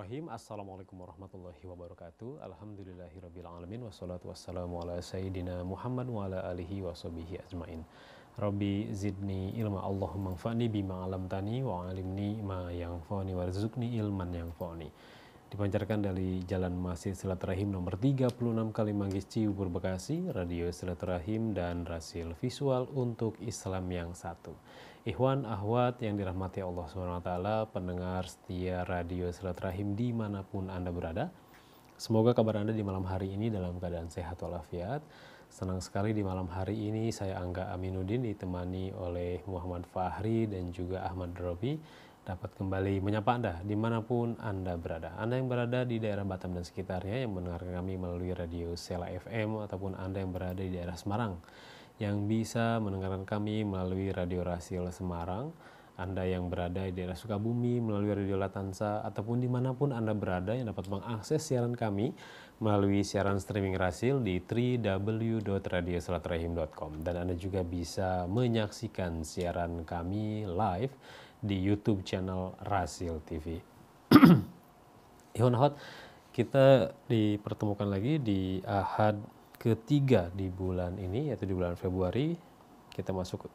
Bismillahirrahmanirrahim. Assalamualaikum warahmatullahi wabarakatuh. Alhamdulillahirabbil alamin wassalatu wassalamu ala sayyidina Muhammad wa ala alihi washabihi ajmain. Rabbi zidni ilma, Allahumma anfa'ni bima 'allamtani wa 'allimni ma yanfa'uni warzuqni ilman yanfa'uni. Dipancarkan dari Jalan Masjid Silaturahim nomor 36 Kalimanggis Cibubur Bekasi, Radio Silaturahim dan Rasil Visual untuk Islam yang satu. Ikhwan ahwat yang dirahmati Allah SWT, pendengar setia Radio Silaturahim dimanapun Anda berada, semoga kabar Anda di malam hari ini dalam keadaan sehat walafiat. Senang sekali di malam hari ini saya Angga Aminuddin ditemani oleh Muhammad Fahri dan juga Ahmad Robi dapat kembali menyapa Anda dimanapun Anda berada. Anda yang berada di daerah Batam dan sekitarnya yang mendengarkan kami melalui Radio Sela FM, ataupun Anda yang berada di daerah Semarang yang bisa mendengarkan kami melalui Radio Rasil Semarang, Anda yang berada di daerah Sukabumi melalui Radio Latansa, ataupun dimanapun Anda berada yang dapat mengakses siaran kami melalui siaran streaming Rasil di www.radiosilaturahim.com, dan Anda juga bisa menyaksikan siaran kami live di YouTube channel Rasil TV. Ikhwan akhwat, kita dipertemukan lagi di Ahad ketiga di bulan ini, yaitu di bulan Februari. Kita masuk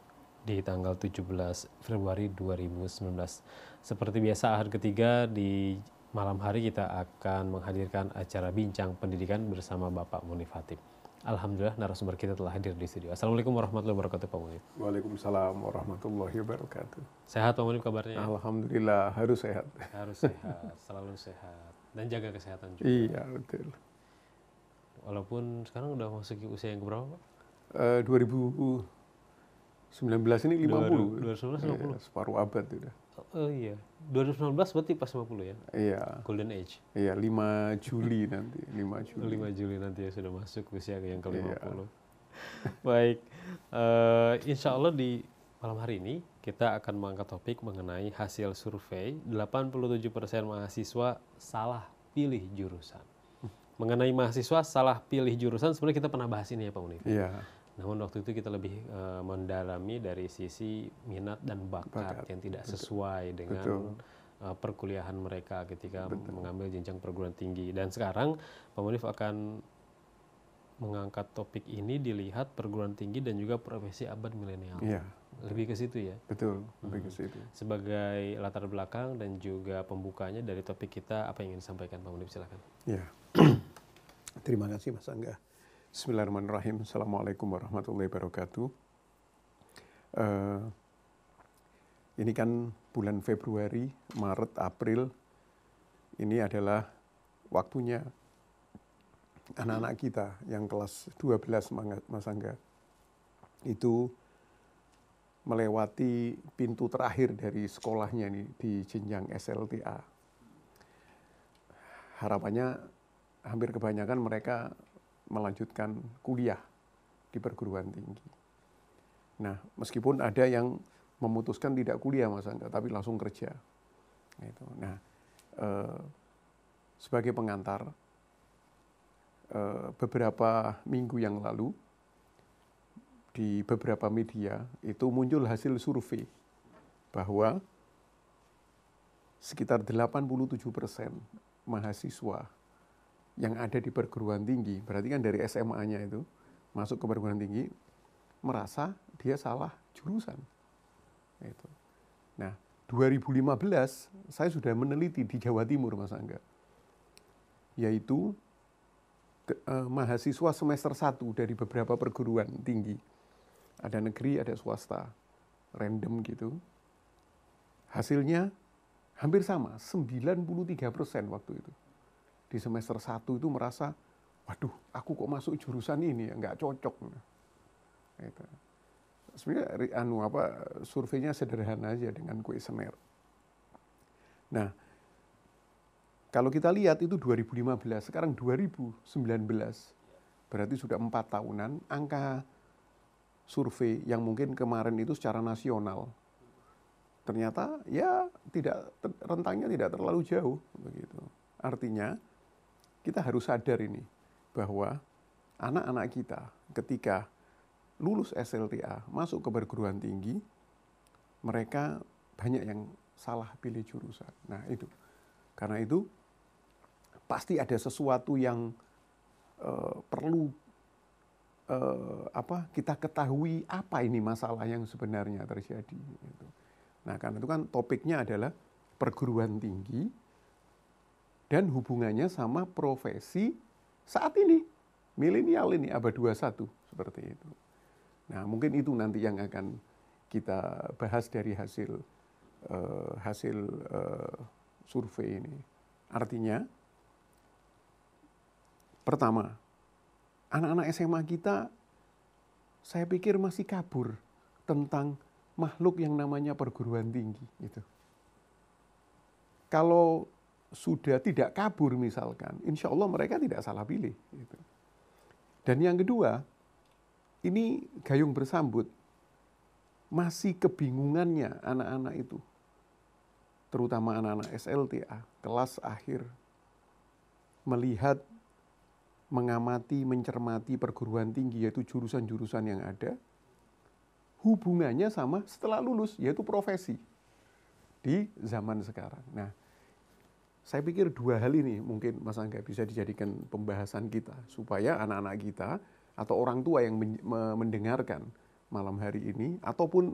di tanggal 17 Februari 2019. Seperti biasa, Ahad ketiga di malam hari kita akan menghadirkan acara bincang pendidikan bersama Bapak Munif Hatib. Alhamdulillah narasumber kita telah hadir di studio. Assalamualaikum warahmatullahi wabarakatuh Pak Munif. Waalaikumsalam warahmatullahi wabarakatuh. Sehat Pak Munif kabarnya? Alhamdulillah, harus sehat. Harus sehat, selalu sehat. Dan jaga kesehatan juga. Iya, betul. Walaupun sekarang udah masuk usia yang keberapa Pak? 2019 ini 50. 2019 50. Iya, separuh abad udah. Oh iya, 2019 berarti pas 50 ya? Iya. Golden Age. Iya, 5 Juli nanti, 5 Juli. 5 Juli nanti ya sudah masuk usia yang ke-50. Iya. Baik, insya Allah di malam hari ini kita akan mengangkat topik mengenai hasil survei 87% mahasiswa salah pilih jurusan. Mengenai mahasiswa salah pilih jurusan, sebenarnya kita pernah bahas ini ya Pak Munif. Iya. Namun waktu itu kita lebih mendalami dari sisi minat dan bakat yang tidak sesuai dengan perkuliahan mereka ketika mengambil jenjang perguruan tinggi. Dan sekarang Pak Munif akan mengangkat topik ini dilihat perguruan tinggi dan juga profesi abad milenial. Iya. Lebih ke situ ya. Betul, lebih ke situ. Sebagai latar belakang dan juga pembukanya dari topik kita, apa yang ingin disampaikan Pak Munif, silakan. Iya. Terima kasih Mas Angga. Bismillahirrahmanirrahim. Assalamualaikum warahmatullahi wabarakatuh. Ini kan bulan Februari, Maret, April. Ini adalah waktunya anak-anak kita yang kelas 12 Mas Angga itu melewati pintu terakhir dari sekolahnya nih di jenjang SLTA. Harapannya hampir kebanyakan mereka melanjutkan kuliah di perguruan tinggi. Nah, meskipun ada yang memutuskan tidak kuliah Mas Angga, tapi langsung kerja. Gitu. Nah, sebagai pengantar, beberapa minggu yang lalu di beberapa media itu muncul hasil survei bahwa sekitar 87% mahasiswa yang ada di perguruan tinggi, berarti kan dari SMA-nya itu masuk ke perguruan tinggi, merasa dia salah jurusan. Itu. Nah, 2015 saya sudah meneliti di Jawa Timur, Mas Angga, yaitu mahasiswa semester 1 dari beberapa perguruan tinggi, ada negeri, ada swasta, random gitu. Hasilnya hampir sama, 93% waktu itu. Di semester 1 itu merasa, waduh, aku kok masuk jurusan ini ya, nggak cocok. Gitu. Sebenarnya surveinya sederhana aja dengan kuesioner. Nah, kalau kita lihat itu 2015, sekarang 2019, berarti sudah 4 tahunan, angka survei yang mungkin kemarin itu secara nasional, ternyata ya rentangnya tidak terlalu jauh. Begitu. Artinya, kita harus sadar ini, bahwa anak-anak kita ketika lulus SLTA, masuk ke perguruan tinggi, mereka banyak yang salah pilih jurusan. Nah itu, karena itu pasti ada sesuatu yang perlu kita ketahui apa ini masalah yang sebenarnya terjadi. Gitu. Nah, karena itu kan topiknya adalah perguruan tinggi dan hubungannya sama profesi saat ini, milenial ini, abad 21, seperti itu. Nah, mungkin itu nanti yang akan kita bahas dari hasil survei ini. Artinya, pertama, anak-anak SMA kita, saya pikir masih kabur tentang makhluk yang namanya perguruan tinggi. Gitu. Kalau sudah tidak kabur misalkan, insya Allah mereka tidak salah pilih. Gitu. Dan yang kedua, ini gayung bersambut, masih kebingungannya anak-anak itu, terutama anak-anak SLTA, kelas akhir, melihat, mengamati, mencermati perguruan tinggi, yaitu jurusan-jurusan yang ada, hubungannya sama setelah lulus, yaitu profesi di zaman sekarang. Nah, saya pikir dua hal ini mungkin Mas Angga bisa dijadikan pembahasan kita, supaya anak-anak kita atau orang tua yang mendengarkan malam hari ini, ataupun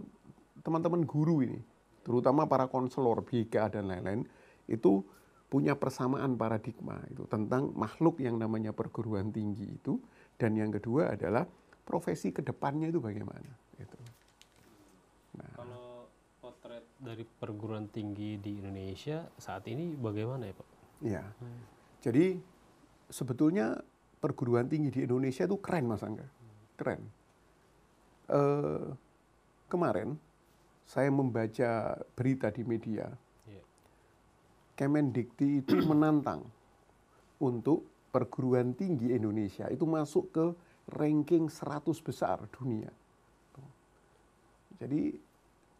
teman-teman guru ini, terutama para konselor, BK, dan lain-lain, itu punya persamaan paradigma itu tentang makhluk yang namanya perguruan tinggi itu, dan yang kedua adalah profesi kedepannya itu bagaimana. Gitu. Nah, kalau potret dari perguruan tinggi di Indonesia saat ini bagaimana ya Pak? Ya, jadi sebetulnya perguruan tinggi di Indonesia itu keren Mas Angga, keren. Kemarin saya membaca berita di media, Kemendikti itu menantang untuk perguruan tinggi Indonesia itu masuk ke ranking 100 besar dunia. Jadi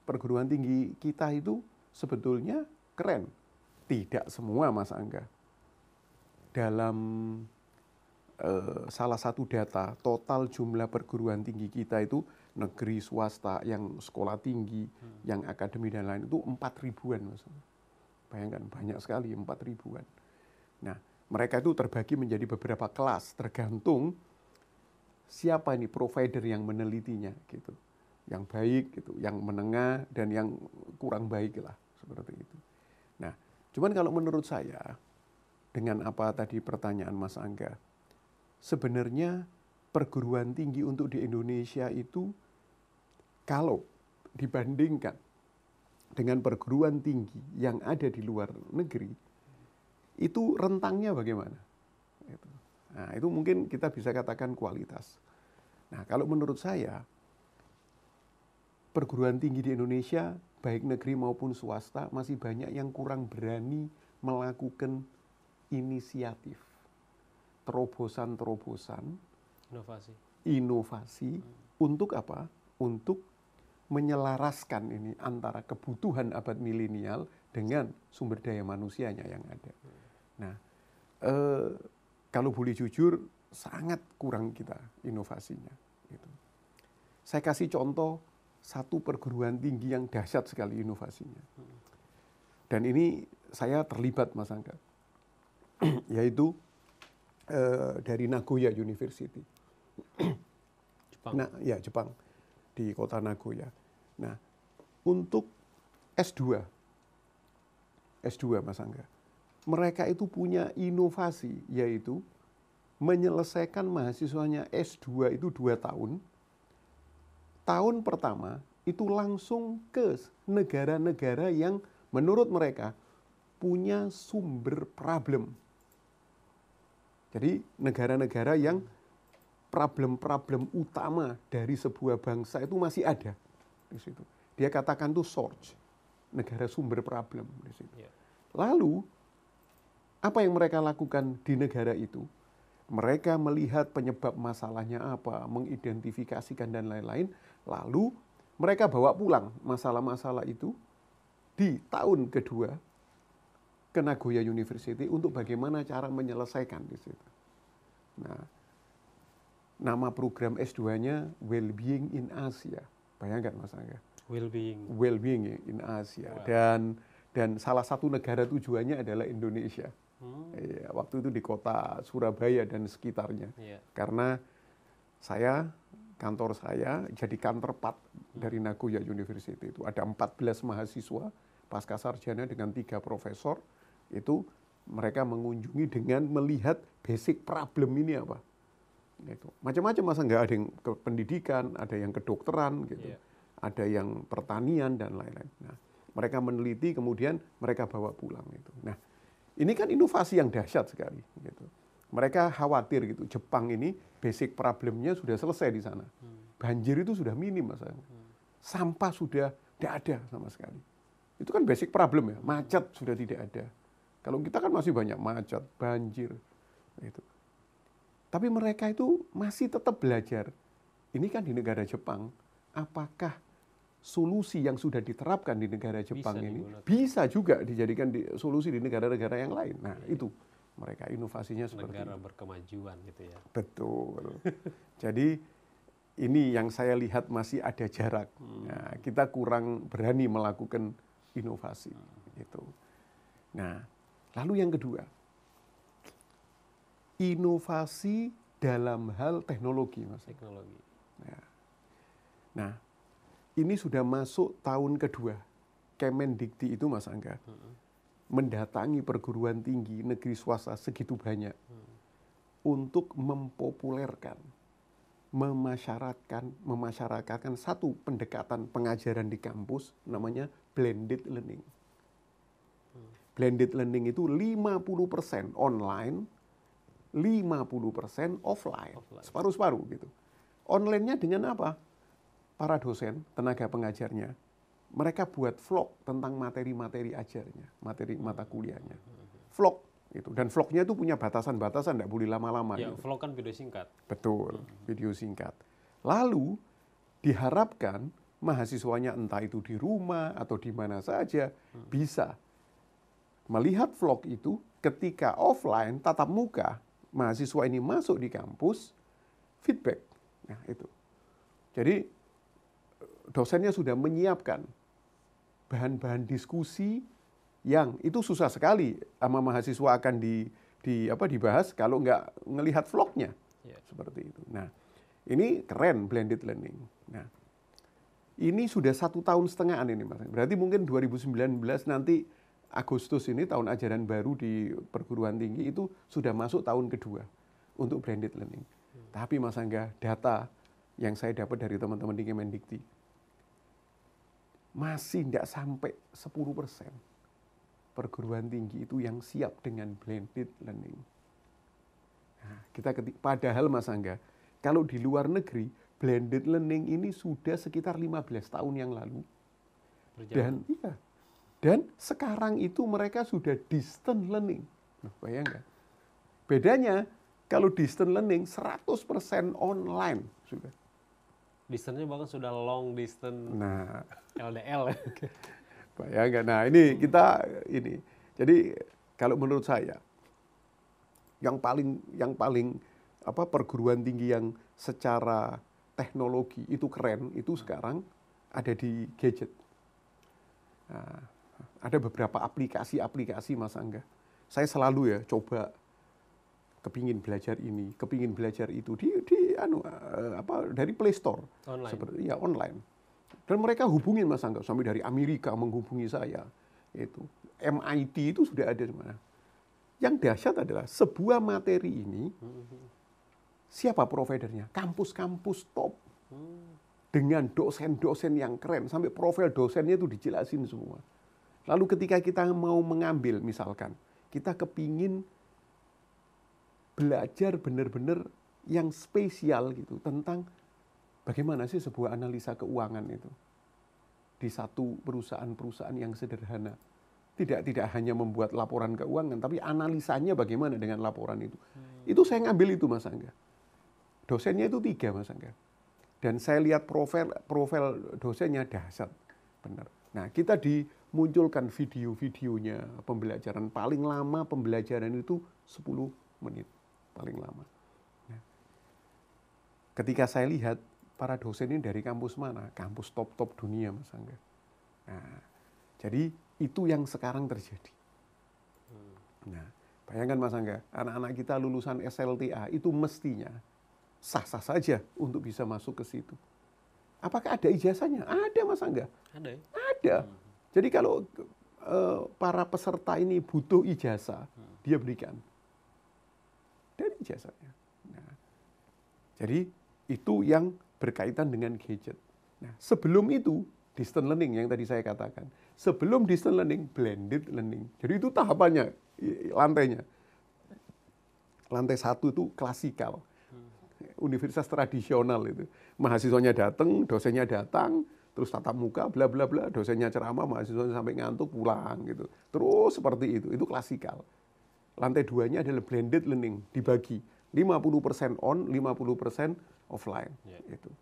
perguruan tinggi kita itu sebetulnya keren. Tidak semua Mas Angga. Dalam salah satu data, total jumlah perguruan tinggi kita itu negeri, swasta, yang sekolah tinggi, yang akademi dan lain itu 4.000-an Mas Angga. Bayangkan, banyak sekali, 4.000-an. Nah, mereka itu terbagi menjadi beberapa kelas, tergantung siapa ini provider yang menelitinya, gitu. Yang baik, gitu, yang menengah, dan yang kurang baik lah, seperti itu. Nah, cuman kalau menurut saya, dengan apa tadi pertanyaan Mas Angga, sebenarnya perguruan tinggi untuk di Indonesia itu, kalau dibandingkan dengan perguruan tinggi yang ada di luar negeri, itu rentangnya bagaimana? Nah, itu mungkin kita bisa katakan kualitas. Nah, kalau menurut saya, perguruan tinggi di Indonesia, baik negeri maupun swasta, masih banyak yang kurang berani melakukan inisiatif, terobosan-terobosan, inovasi, untuk apa? Untuk menyelaraskan ini antara kebutuhan abad milenial dengan sumber daya manusianya yang ada. Nah, kalau boleh jujur, sangat kurang kita inovasinya. Gitu. Saya kasih contoh satu perguruan tinggi yang dahsyat sekali inovasinya. Dan ini saya terlibat Mas Angga, yaitu dari Nagoya University. Jepang. Nah, ya Jepang, di kota Nagoya. Nah, untuk S2 Mas Angga, mereka itu punya inovasi, yaitu menyelesaikan mahasiswanya S2 itu 2 tahun. Tahun pertama itu langsung ke negara-negara yang menurut mereka punya sumber problem. Jadi negara-negara yang problem-problem utama dari sebuah bangsa itu masih ada di situ. Dia katakan itu source, negara sumber problem di situ. Lalu apa yang mereka lakukan di negara itu? Mereka melihat penyebab masalahnya apa, mengidentifikasikan dan lain-lain, lalu mereka bawa pulang masalah-masalah itu di tahun kedua ke Nagoya University untuk bagaimana cara menyelesaikan di situ. Nah, nama program S2-nya Well-being in Asia. Bayangkan Mas Angga. Well-being in Asia. Wow. Dan salah satu negara tujuannya adalah Indonesia. Ya, waktu itu di kota Surabaya dan sekitarnya. Karena kantor saya jadi counterpart dari Nagoya University itu. Ada 14 mahasiswa pasca sarjana dengan 3 profesor. Itu mereka mengunjungi dengan melihat basic problem ini apa. Gitu. Macam-macam, masa nggak ada yang ke pendidikan, ada yang kedokteran, gitu. Ada yang pertanian dan lain-lain. Nah, mereka meneliti kemudian mereka bawa pulang itu. Nah, ini kan inovasi yang dahsyat sekali. Gitu. Mereka khawatir gitu, Jepang ini basic problemnya sudah selesai di sana. Banjir itu sudah minim masalahnya. Sampah sudah tidak ada sama sekali. Itu kan basic problem ya, macet sudah tidak ada. Kalau kita kan masih banyak macet, banjir. Gitu. Tapi mereka itu masih tetap belajar. Ini kan di negara Jepang, apakah solusi yang sudah diterapkan di negara Jepang ini bisa juga dijadikan solusi di negara-negara yang lain. Nah, itu mereka inovasinya seperti negara berkemajuan gitu ya. Betul. Jadi ini yang saya lihat masih ada jarak. Nah, kita kurang berani melakukan inovasi itu. Nah, lalu yang kedua, inovasi dalam hal teknologi, Mas. Teknologi. Nah, ini sudah masuk tahun kedua. Kemendikti itu, Mas Angga, mendatangi perguruan tinggi negeri swasta segitu banyak untuk mempopulerkan, memasyarakatkan satu pendekatan pengajaran di kampus namanya blended learning. Blended learning itu 50% online, 50% offline. Separuh-separuh gitu. Online-nya dengan apa? Para dosen, tenaga pengajarnya, mereka buat vlog tentang materi-materi ajarnya, materi mata kuliahnya. Vlog gitu. Dan vlognya itu punya batasan-batasan, tidak boleh lama-lama. Ya, gitu. vlog kan video singkat. Betul, video singkat. Lalu diharapkan mahasiswanya entah itu di rumah atau di mana saja bisa melihat vlog itu ketika offline tatap muka. Mahasiswa ini masuk di kampus, feedback. Nah, itu. Jadi dosennya sudah menyiapkan bahan-bahan diskusi yang itu susah sekali sama mahasiswa akan dibahas kalau nggak ngelihat vlognya. Seperti itu. Nah, ini keren blended learning. Nah, ini sudah 1,5 tahun ini, Mas. Berarti mungkin 2019 nanti Agustus ini tahun ajaran baru di perguruan tinggi itu sudah masuk tahun kedua untuk blended learning. Tapi Mas Angga, data yang saya dapat dari teman-teman di Kemendikti masih tidak sampai 10% perguruan tinggi itu yang siap dengan blended learning. Nah, padahal Mas Angga, kalau di luar negeri blended learning ini sudah sekitar 15 tahun yang lalu. Dan sekarang itu mereka sudah distant learning. Nah, bayangkan. Bedanya kalau distant learning 100% online sudah. Distance-nya bahkan sudah long distance. Nah, LDL. Bayangkan. Nah, ini kita ini. Jadi kalau menurut saya yang paling perguruan tinggi yang secara teknologi itu keren itu sekarang ada di gadget. Nah, ada beberapa aplikasi Mas Angga. Saya selalu coba kepingin belajar ini, kepingin belajar itu dari Play Store. Online. Online. Dan mereka hubungin Mas Angga sampai dari Amerika menghubungi saya. Itu MIT itu sudah ada di mana. Yang dahsyat adalah sebuah materi ini siapa providernya? Kampus-kampus top. Dengan dosen-dosen yang keren sampai profil dosennya itu dijelasin semua. Lalu ketika kita mau mengambil, misalkan, kita kepingin belajar benar-benar yang spesial gitu, tentang bagaimana sih sebuah analisa keuangan itu. Di satu perusahaan-perusahaan yang sederhana. Tidak hanya membuat laporan keuangan, tapi analisanya bagaimana dengan laporan itu. Itu saya ngambil itu, Mas Angga. Dosennya itu 3, Mas Angga. Dan saya lihat profil dosennya dahsyat. Benar. Nah, kita dimunculkan video-videonya pembelajaran. Paling lama pembelajaran itu 10 menit. Paling lama. Nah, ketika saya lihat, para dosen ini dari kampus mana? Kampus top-top dunia, Mas Angga. Nah, jadi itu yang sekarang terjadi. Nah, Bayangkan Mas Angga, anak-anak kita lulusan SLTA itu mestinya sah-sah saja untuk bisa masuk ke situ. Apakah ada ijazahnya? Ada Mas Angga. Ada ya? Ada. Jadi kalau para peserta ini butuh ijazah, dia berikan dari ijazahnya. Nah, jadi itu yang berkaitan dengan gadget. Nah, sebelum itu distance learning yang tadi saya katakan. Sebelum distance learning, blended learning. Jadi itu tahapannya, lantainya. Lantai 1 itu klasikal. Universitas tradisional itu. Mahasiswanya datang, dosennya datang, terus tatap muka, bla bla bla, dosennya ceramah, mahasiswanya sampai ngantuk pulang gitu. Terus seperti itu klasikal. Lantai 2-nya adalah blended learning, dibagi 50% on, 50% offline. Gitu.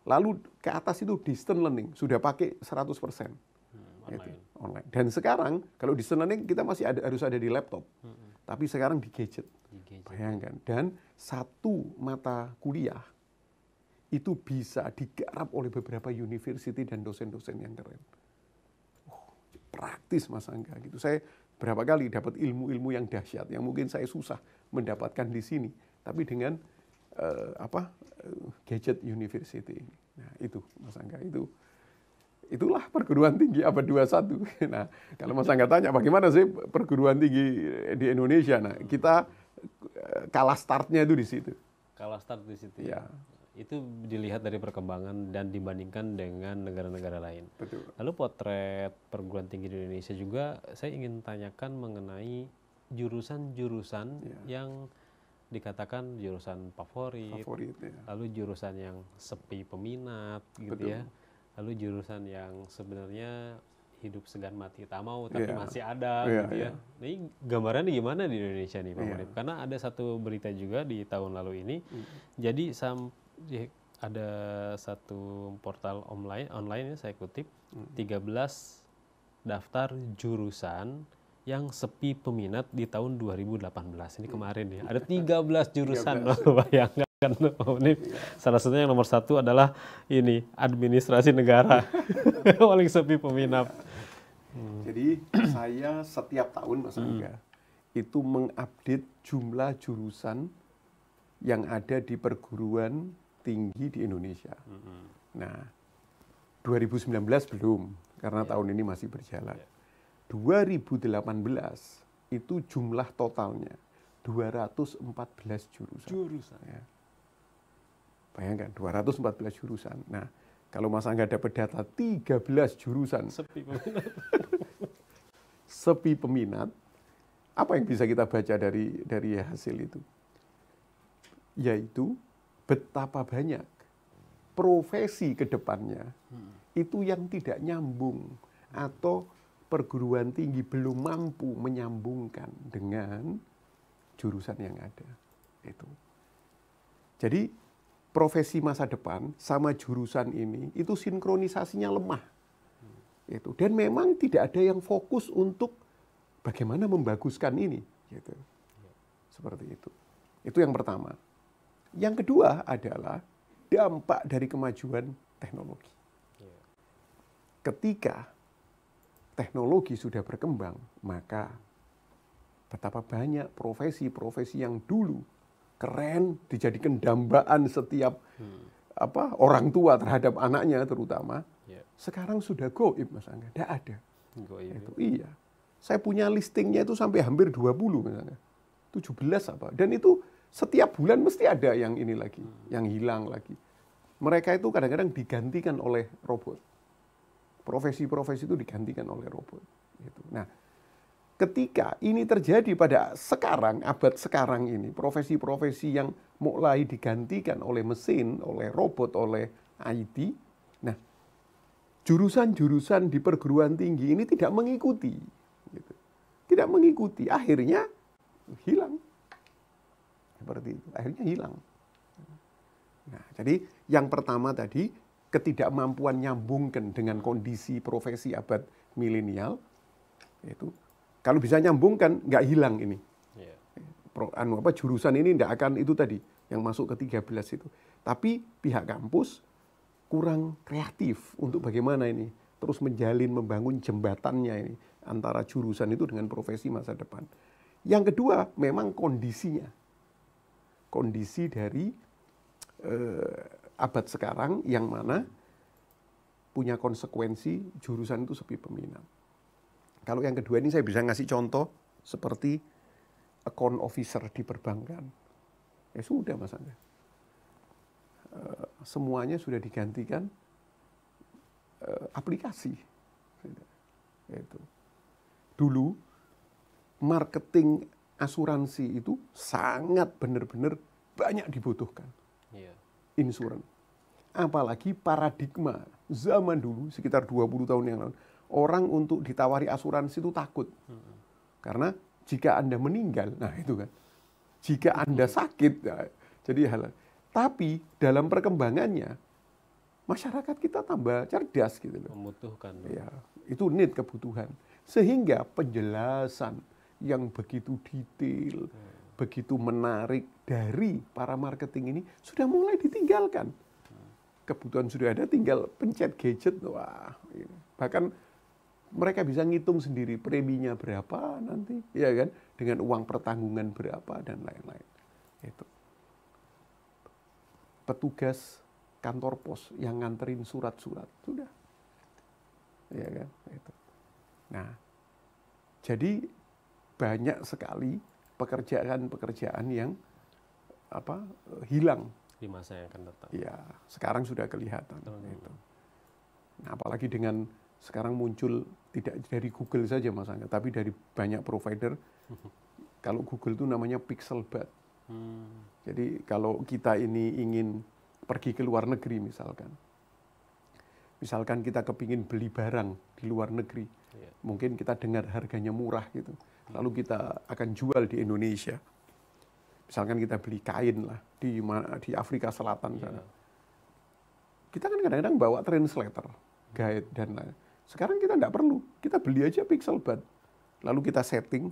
Lalu ke atas itu distance learning, sudah pakai 100%. Online. Dan sekarang kalau distance learning kita masih harus ada di laptop. Tapi sekarang di gadget. Bayangkan. Dan satu mata kuliah itu bisa digarap oleh beberapa university dan dosen-dosen yang keren. Praktis Mas Angga gitu. Saya berapa kali dapat ilmu-ilmu yang dahsyat yang mungkin saya susah mendapatkan di sini, tapi dengan gadget university ini. Nah, itu Mas Angga, itulah perguruan tinggi abad 21. Nah, kalau Mas Angga tanya bagaimana sih perguruan tinggi di Indonesia? Nah, kita kalah startnya itu di situ. Kalah start di situ. Ya. Itu dilihat dari perkembangan dan dibandingkan dengan negara-negara lain. Betul. Lalu potret perguruan tinggi di Indonesia juga saya ingin tanyakan mengenai jurusan-jurusan yang dikatakan jurusan favorit ya. Lalu jurusan yang sepi peminat gitu. Betul. Ya. Lalu jurusan yang sebenarnya hidup segan mati tak mau tapi masih ada gitu ya. Nah, ini gambarannya gimana di Indonesia nih Pak Munif? Karena ada satu berita juga di tahun lalu ini. Jadi ada satu portal online saya kutip 13 daftar jurusan yang sepi peminat di tahun 2018. Ini kemarin ya. Ada 13 jurusan loh, bayangkan Pak Munif. Salah satunya yang nomor 1 adalah ini, administrasi negara. Paling sepi peminat. Jadi saya setiap tahun Mas Angga itu mengupdate jumlah jurusan yang ada di perguruan tinggi di Indonesia. Nah, 2019 belum, karena tahun ini masih berjalan. 2018 itu jumlah totalnya 214 jurusan. Ya. Bayangkan, 214 jurusan. Nah, kalau Mas Angga dapat data 13 jurusan sepi peminat, apa yang bisa kita baca dari hasil itu? Yaitu betapa banyak profesi ke depannya itu yang tidak nyambung atau perguruan tinggi belum mampu menyambungkan dengan jurusan yang ada. Itu. Jadi profesi masa depan sama jurusan ini itu sinkronisasinya lemah. Itu. Dan memang tidak ada yang fokus untuk bagaimana membaguskan ini. Gitu. Seperti itu. Itu yang pertama. Yang kedua adalah dampak dari kemajuan teknologi. Ketika teknologi sudah berkembang, maka betapa banyak profesi-profesi yang dulu keren dijadikan dambaan setiap orang tua terhadap anaknya terutama, sekarang sudah goib Mas Angga, tidak ada. Itu, iya. Saya punya listingnya itu sampai hampir 20 misalnya. 17 apa. Dan itu setiap bulan mesti ada yang ini lagi, yang hilang lagi. Mereka itu kadang-kadang digantikan oleh robot. Profesi-profesi itu digantikan oleh robot. Gitu. Nah, ketika ini terjadi pada sekarang, abad sekarang ini, profesi-profesi yang mulai digantikan oleh mesin, oleh robot, oleh IT, nah, jurusan-jurusan di perguruan tinggi ini tidak mengikuti. Gitu. Tidak mengikuti, akhirnya hilang. Seperti itu, akhirnya hilang. Nah, jadi yang pertama tadi, ketidakmampuan nyambungkan dengan kondisi profesi abad milenial, itu kalau bisa nyambungkan nggak hilang ini. Jurusan ini nggak akan itu tadi yang masuk ke 13 itu. Tapi pihak kampus kurang kreatif untuk bagaimana ini terus menjalin, membangun jembatannya ini antara jurusan itu dengan profesi masa depan. Yang kedua, memang kondisinya. Kondisi dari abad sekarang yang mana punya konsekuensi jurusan itu sepi peminat. Kalau yang kedua ini saya bisa ngasih contoh seperti account officer di perbankan. Ya sudah Mas Angga. Semuanya sudah digantikan aplikasi. Itu. Dulu marketing asuransi itu sangat benar-benar banyak dibutuhkan. Insurans. Apalagi paradigma zaman dulu sekitar 20 tahun yang lalu, orang untuk ditawari asuransi itu takut. Karena jika Anda meninggal, nah itu kan. Jika Anda sakit, nah, jadi hal. Tapi dalam perkembangannya masyarakat kita tambah cerdas gitu loh. Membutuhkan. Ya, itu need kebutuhan. Sehingga penjelasan yang begitu detail, begitu menarik dari para marketing ini sudah mulai ditinggalkan. Kebutuhan sudah ada, tinggal pencet gadget, wah. Bahkan mereka bisa ngitung sendiri preminya berapa nanti, ya kan, dengan uang pertanggungan berapa dan lain-lain. Itu. Petugas kantor pos yang nganterin surat-surat sudah, ya kan. Itu. Nah, jadi banyak sekali pekerjaan-pekerjaan yang hilang di masa yang akan datang. Ya, sekarang sudah kelihatan. Gitu. Nah, apalagi dengan sekarang muncul tidak dari Google saja Mas Angga, tapi dari banyak provider. Kalau Google itu namanya Pixelbud. Jadi kalau kita ini ingin pergi ke luar negeri misalkan kita kepingin beli barang di luar negeri, mungkin kita dengar harganya murah gitu, lalu kita akan jual di Indonesia. Misalkan kita beli kain lah di Afrika Selatan sana. Kita kan kadang-kadang bawa translator, guide dan lain. Sekarang kita nggak perlu, kita beli aja Pixelbud. Lalu kita setting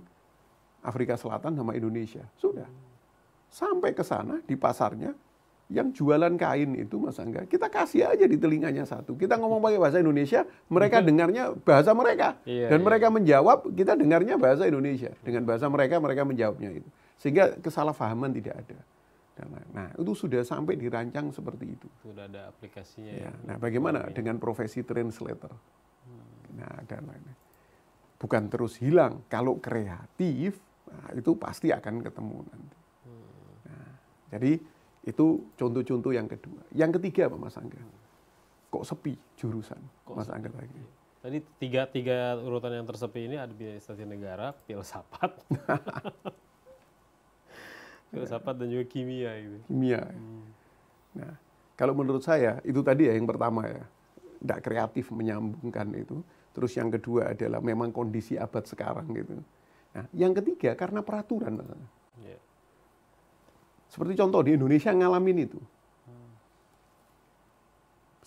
Afrika Selatan sama Indonesia. Sudah. Sampai ke sana di pasarnya, yang jualan kain itu Mas Angga, kita kasih aja di telinganya satu. Kita ngomong pakai bahasa Indonesia, mereka dengarnya bahasa mereka. Dan mereka menjawab, kita dengarnya bahasa Indonesia. Dengan bahasa mereka, mereka menjawabnya itu. Sehingga kesalahpahaman tidak ada. Nah, itu sudah sampai dirancang seperti itu. Sudah ada aplikasinya. Ya. Nah, bagaimana dengan profesi translator? Nah, dan lain-lain. Bukan terus hilang. Kalau kreatif, nah, itu pasti akan ketemu nanti. Nah, jadi itu contoh-contoh yang kedua. Yang ketiga apa Mas Angga? Kok sepi jurusan? Mas Angga lagi. Tadi tiga urutan yang tersepi ini ada administrasi negara, filsafat, filsafat dan juga kimia gitu. Kimia. Nah, kalau menurut saya itu tadi ya yang pertama ya, tidak kreatif menyambungkan itu. Terus yang kedua adalah memang kondisi abad sekarang gitu. Nah, yang ketiga karena peraturan. Seperti contoh di Indonesia ngalamin itu.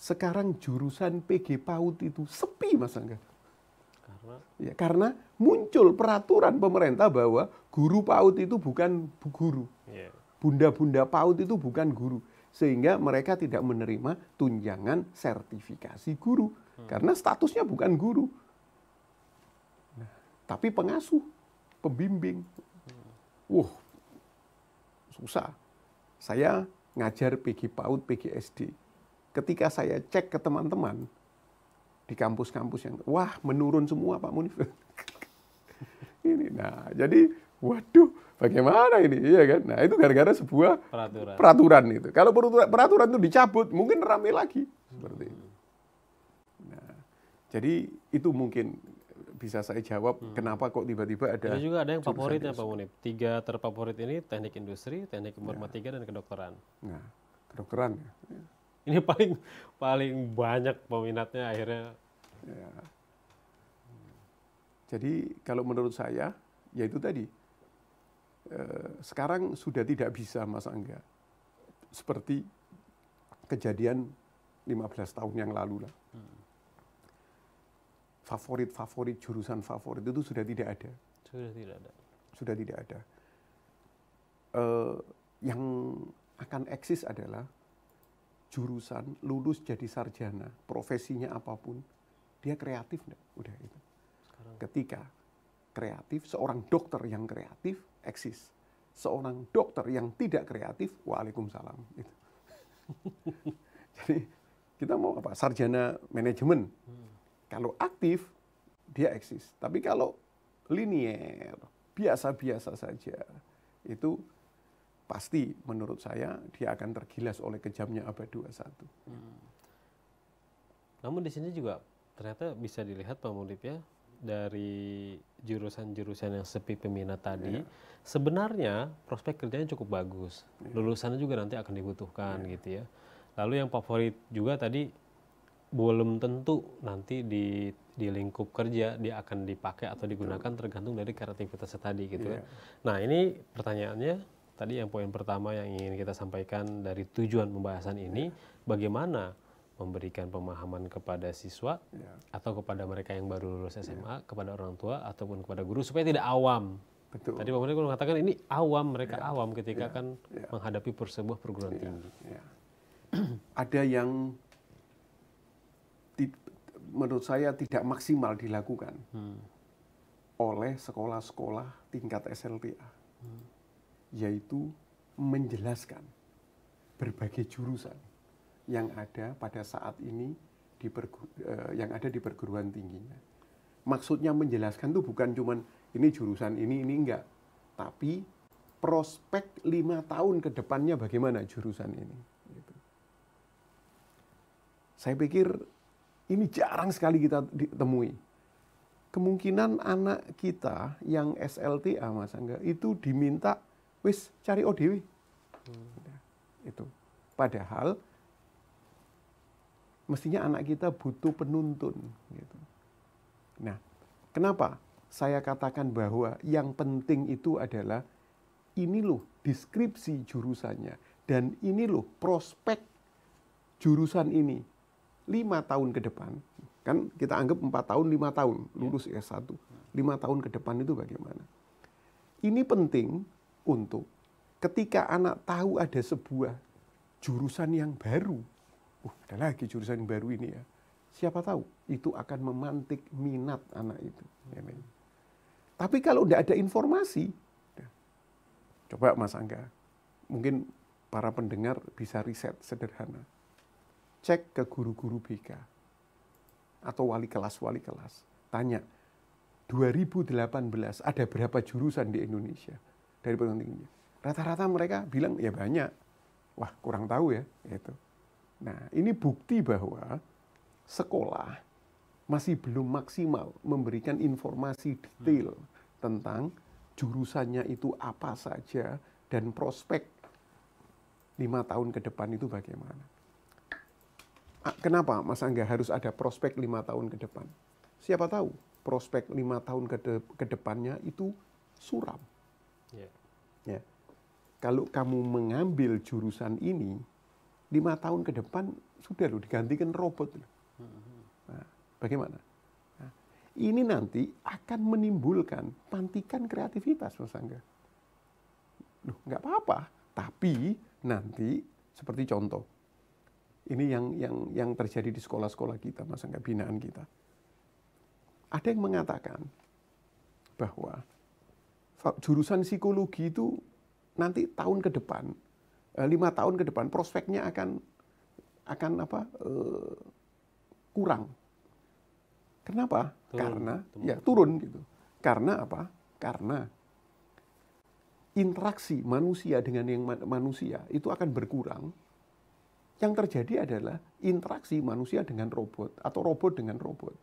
Sekarang jurusan PG PAUD itu sepi Mas Angga. Karena muncul peraturan pemerintah bahwa guru PAUD itu bukan guru. Bunda-bunda PAUD itu bukan guru. Sehingga mereka tidak menerima tunjangan sertifikasi guru. Karena statusnya bukan guru. Nah, tapi pengasuh, pembimbing. Susah. Saya ngajar PG PAUD, PG SD. Ketika saya cek ke teman-teman di kampus-kampus yang, wah menurun semua Pak Munif. Ini, nah jadi, waduh, bagaimana ini, iya kan? Nah itu gara-gara sebuah peraturan itu. Kalau peraturan itu dicabut, mungkin ramai lagi seperti itu. Nah, jadi itu mungkin bisa saya jawab kenapa kok tiba-tiba ada. Ada juga ada yang favoritnya Pak Munif. 3 terfavorit ini teknik industri, teknik informatika dan kedokteran. Nah, kedokteran. Ya. Ini paling banyak peminatnya akhirnya. Ya. Jadi kalau menurut saya, ya itu tadi. Sekarang sudah tidak bisa Mas Angga. Seperti kejadian 15 tahun yang lalu lah. Favorit jurusan favorit itu sudah tidak ada. Sudah tidak ada. Yang akan eksis adalah jurusan lulus jadi sarjana, profesinya apapun, dia kreatif enggak? Udah itu. Ketika kreatif, seorang dokter yang kreatif eksis. Seorang dokter yang tidak kreatif, waalaikumsalam. Gitu. Jadi kita mau apa? Sarjana manajemen. Kalau aktif, dia eksis. Tapi kalau linier, biasa-biasa saja, itu pasti menurut saya dia akan tergilas oleh kejamnya abad 21. Namun di sini juga ternyata bisa dilihat Pak Mudib ya, dari jurusan-jurusan yang sepi peminat tadi, sebenarnya prospek kerjanya cukup bagus. Lulusannya juga nanti akan dibutuhkan gitu ya. Lalu yang favorit juga tadi, belum tentu nanti di lingkup kerja dia akan dipakai atau digunakan, tergantung dari kreativitasnya tadi gitu ya. Nah ini pertanyaannya, tadi yang poin pertama yang ingin kita sampaikan dari tujuan pembahasan ini, bagaimana memberikan pemahaman kepada siswa atau kepada mereka yang baru lulus SMA, kepada orang tua ataupun kepada guru supaya tidak awam. Betul. Tadi Pak Mudib mengatakan ini awam, mereka awam ketika akan menghadapi sebuah perguruan tinggi. Ada yang menurut saya tidak maksimal dilakukan oleh sekolah-sekolah tingkat SLTA, yaitu menjelaskan berbagai jurusan yang ada pada saat ini yang ada di perguruan tingginya. Maksudnya menjelaskan itu bukan cuman ini jurusan ini enggak, tapi prospek 5 tahun ke depannya bagaimana jurusan ini. Gitu. Saya pikir ini jarang sekali kita ditemui. Kemungkinan anak kita yang SLTA, Mas Angga, itu diminta, wis cari ODW. Itu. Padahal mestinya anak kita butuh penuntun. Gitu. Nah, kenapa saya katakan bahwa yang penting itu adalah ini loh deskripsi jurusannya, dan ini loh prospek jurusan ini 5 tahun ke depan. Kan kita anggap 4 tahun, 5 tahun lulus S1. 5 tahun ke depan itu bagaimana? Ini penting untuk ketika anak tahu ada sebuah jurusan yang baru. Ada lagi jurusan yang baru ini ya. Siapa tahu itu akan memantik minat anak itu. Tapi kalau tidak ada informasi, coba Mas Angga, mungkin para pendengar bisa riset sederhana. Cek ke guru-guru BK atau wali kelas. Tanya, 2018 ada berapa jurusan di Indonesia dari perguruan tinggi? Rata-rata mereka bilang ya banyak. Wah, kurang tahu ya. Gitu. Nah, ini bukti bahwa sekolah masih belum maksimal memberikan informasi detail tentang jurusannya itu apa saja dan prospek 5 tahun ke depan itu bagaimana. Kenapa Mas Angga harus ada prospek 5 tahun ke depan? Siapa tahu prospek 5 tahun ke depannya itu suram. Ya. Kalau kamu mengambil jurusan ini, 5 tahun ke depan sudah loh digantikan robot. Nah, bagaimana? Nah, ini nanti akan menimbulkan pantikan kreativitas, Mas Angga. Loh, nggak apa-apa. Tapi nanti seperti contoh, ini yang terjadi di sekolah-sekolah kita, Mas Angga, binaan kita. Ada yang mengatakan bahwa jurusan psikologi itu nanti tahun ke depan, 5 tahun ke depan prospeknya akan kurang. Kenapa? Turun gitu. Karena apa? Karena interaksi manusia dengan yang manusia itu akan berkurang. Yang terjadi adalah interaksi manusia dengan robot atau robot dengan robot.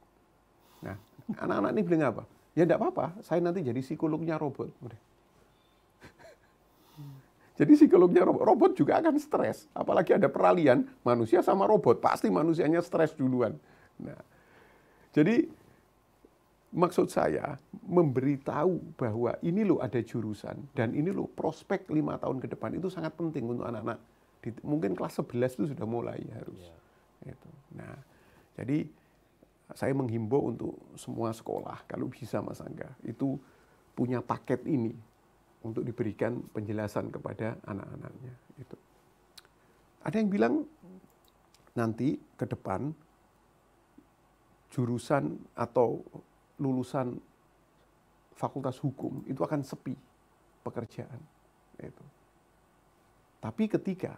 Nah, anak-anak ini bilang apa? Ya enggak apa-apa, saya nanti jadi psikolognya robot. Jadi psikolognya robot juga akan stres. Apalagi ada peralihan manusia sama robot, pasti manusianya stres duluan. Nah, jadi maksud saya memberitahu bahwa ini loh ada jurusan dan ini loh prospek 5 tahun ke depan itu sangat penting untuk anak-anak. Mungkin kelas 11 itu sudah mulai harus. Gitu. Nah, jadi saya menghimbau untuk semua sekolah, kalau bisa Mas Angga, itu punya paket ini untuk diberikan penjelasan kepada anak-anaknya. Itu. Ada yang bilang nanti ke depan jurusan atau lulusan fakultas hukum itu akan sepi pekerjaan. Itu. Tapi ketika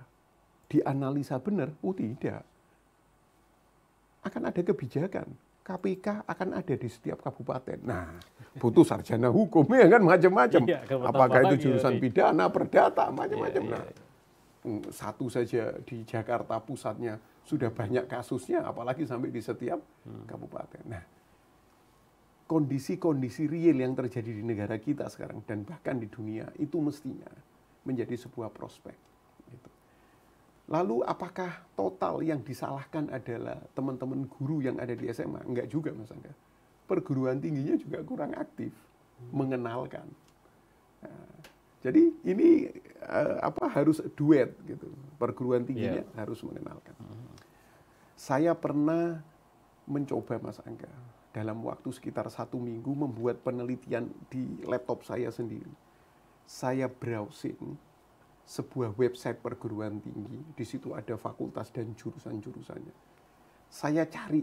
dianalisa benar, oh tidak. Akan ada kebijakan. KPK akan ada di setiap kabupaten. Nah, butuh sarjana hukum ya kan macam-macam. Iya, Apakah itu jurusan lagi. pidana, perdata, macam-macam. Iya, Nah, iya. satu saja di Jakarta pusatnya sudah banyak kasusnya, apalagi sampai di setiap kabupaten. Nah, kondisi-kondisi real yang terjadi di negara kita sekarang dan bahkan di dunia itu mestinya menjadi sebuah prospek. Gitu. Lalu apakah total yang disalahkan adalah teman-teman guru yang ada di SMA? Enggak juga, Mas Angga. Perguruan tingginya juga kurang aktif mengenalkan. Nah, jadi ini harus duet gitu. Perguruan tingginya harus mengenalkan. Saya pernah mencoba, Mas Angga, dalam waktu sekitar 1 minggu membuat penelitian di laptop saya sendiri. Saya browsing sebuah website perguruan tinggi, di situ ada fakultas dan jurusan-jurusannya. Saya cari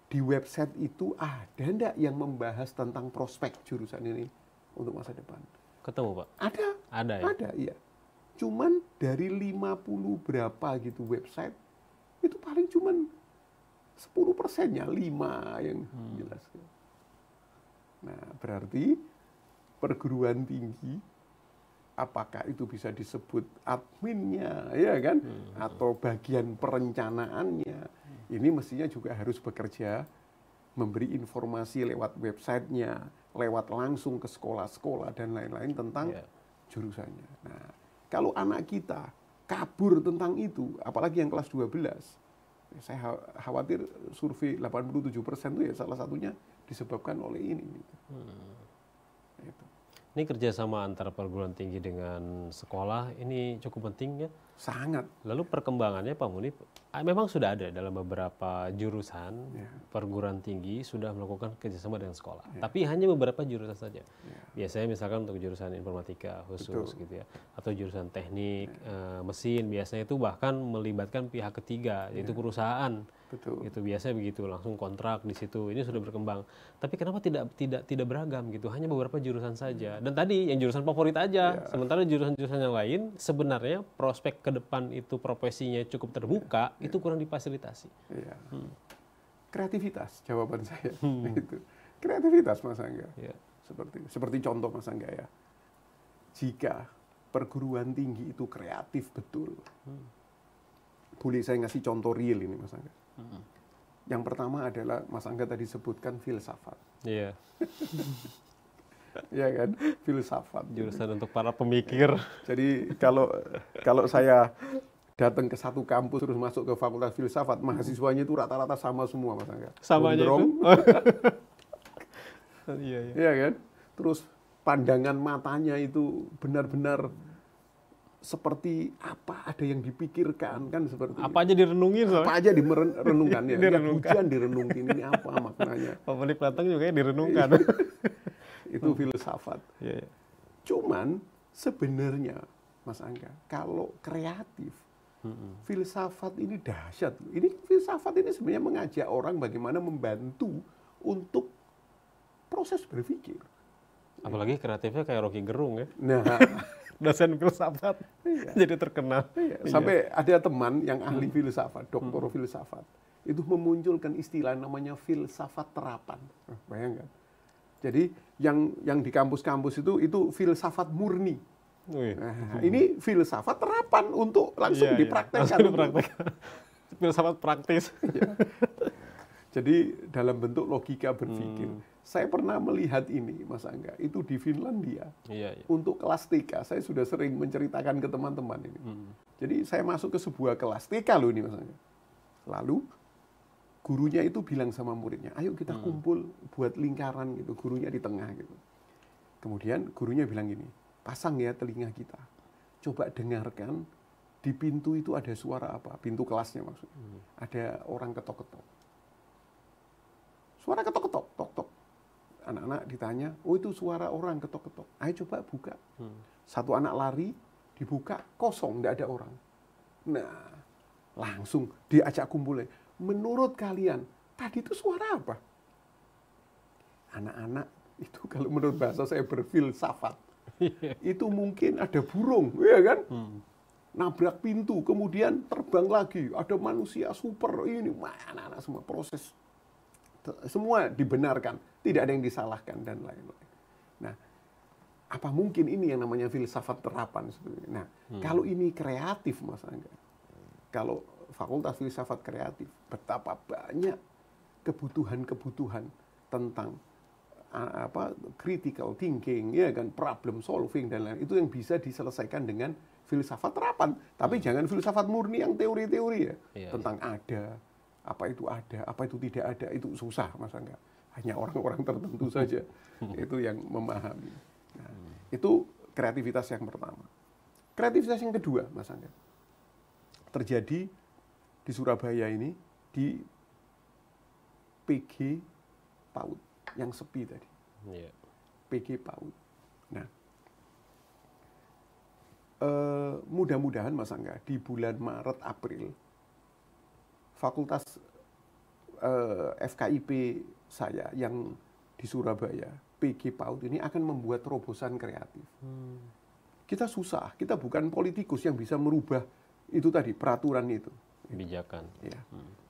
di website itu ada enggak yang membahas tentang prospek jurusan ini untuk masa depan. Ketemu, Pak? Ada. Ada ya? Ada, iya. Cuman dari 50 berapa gitu website, itu paling cuman 10%-nya, 5 yang jelas. Nah, berarti perguruan tinggi apakah itu bisa disebut adminnya, ya kan, atau bagian perencanaannya, ini mestinya juga harus bekerja, memberi informasi lewat websitenya, lewat langsung ke sekolah-sekolah dan lain-lain tentang jurusannya. Nah, kalau anak kita kabur tentang itu, apalagi yang kelas 12, saya khawatir survei 87% itu ya salah satunya disebabkan oleh ini. Itu. Ini kerjasama antara perguruan tinggi dengan sekolah ini cukup penting ya? Sangat. Lalu perkembangannya Pak Muni, memang sudah ada dalam beberapa jurusan perguruan tinggi sudah melakukan kerjasama dengan sekolah. Tapi hanya beberapa jurusan saja. Biasanya misalkan untuk jurusan informatika khusus gitu ya, atau jurusan teknik, mesin, biasanya itu bahkan melibatkan pihak ketiga, yaitu perusahaan. Betul. Gitu biasanya begitu, langsung kontrak di situ. Ini sudah berkembang. Tapi kenapa tidak beragam gitu? Hanya beberapa jurusan saja. Dan tadi yang jurusan favorit aja. Sementara jurusan-jurusan yang lain sebenarnya prospek ke depan itu profesinya cukup terbuka, itu kurang difasilitasi. Iya. Kreativitas jawaban saya. Itu. Kreativitas, Mas Angga. Seperti contoh, Mas Angga ya. Jika perguruan tinggi itu kreatif betul. Boleh saya ngasih contoh real ini, Mas Angga. Yang pertama adalah Mas Angga tadi sebutkan filsafat. Iya. Iya kan, filsafat. Jurusan untuk para pemikir. Jadi kalau saya datang ke satu kampus terus masuk ke fakultas filsafat, mahasiswanya itu rata-rata sama semua, Mas Angga. Samanya Gondrong. Itu? Iya. Iya kan? Terus pandangan matanya itu benar-benar seperti apa ada yang dipikirkan kan seperti apa aja direnungin soalnya. apa aja direnungkan ya. Direnungkan. Hujan direnungin ini apa maknanya. Pemilik Platang juga ya direnungkan. Itu filsafat. Iya. Cuman sebenarnya Mas Angga, kalau kreatif, filsafat ini dahsyat. Ini filsafat ini sebenarnya mengajak orang bagaimana membantu untuk proses berpikir. Apalagi kreatifnya kayak Rocky Gerung ya. Nah, dosen filsafat. Jadi terkenal. sampai ada teman yang ahli filsafat, doktor filsafat, itu memunculkan istilah namanya filsafat terapan. Bayangkan. Jadi yang di kampus-kampus itu filsafat murni. Nah, ini filsafat terapan untuk langsung dipraktekkan. Filsafat praktis. Jadi dalam bentuk logika berpikir. Saya pernah melihat ini, Mas Angga, itu di Finlandia. Untuk kelas TK, saya sudah sering menceritakan ke teman-teman ini. Jadi saya masuk ke sebuah kelas TK loh ini, Mas Angga. Lalu gurunya itu bilang sama muridnya, ayo kita kumpul buat lingkaran gitu, gurunya di tengah gitu. Kemudian gurunya bilang gini, pasang ya telinga kita, coba dengarkan di pintu itu ada suara apa, pintu kelasnya maksudnya. Ada orang ketok-ketok. Suara ketok-ketok, tok-tok. Anak-anak ditanya, oh itu suara orang ketok-ketok. Ayo coba buka. Satu anak lari, dibuka, kosong, tidak ada orang. Nah, langsung diajak kumpulnya. Menurut kalian, tadi itu suara apa? Anak-anak Itu kalau menurut bahasa saya berfilsafat. Itu mungkin ada burung, ya kan? Nabrak pintu, kemudian terbang lagi. Ada manusia super ini, mana semua proses. Semua dibenarkan, tidak ada yang disalahkan dan lain-lain. Nah, apa mungkin ini yang namanya filsafat terapan sebenarnya? Nah, kalau ini kreatif, Mas Angga, kalau Fakultas Filsafat Kreatif, betapa banyak kebutuhan-kebutuhan tentang critical thinking, ya kan, problem solving dan lain, itu yang bisa diselesaikan dengan filsafat terapan. Tapi jangan filsafat murni yang teori-teori ya, tentang ada, apa itu tidak ada, itu susah, Mas Angga. Hanya orang-orang tertentu saja itu yang memahami. Nah, itu kreativitas yang pertama. Kreativitas yang kedua, Mas Angga, terjadi di Surabaya ini, di PG PAUD yang sepi tadi. PG PAUD. Nah, mudah-mudahan Mas Angga di bulan Maret April Fakultas FKIP saya yang di Surabaya, PG PAUD ini akan membuat terobosan kreatif. Kita susah, kita bukan politikus yang bisa merubah itu tadi, peraturan itu. Kebijakan. Ya.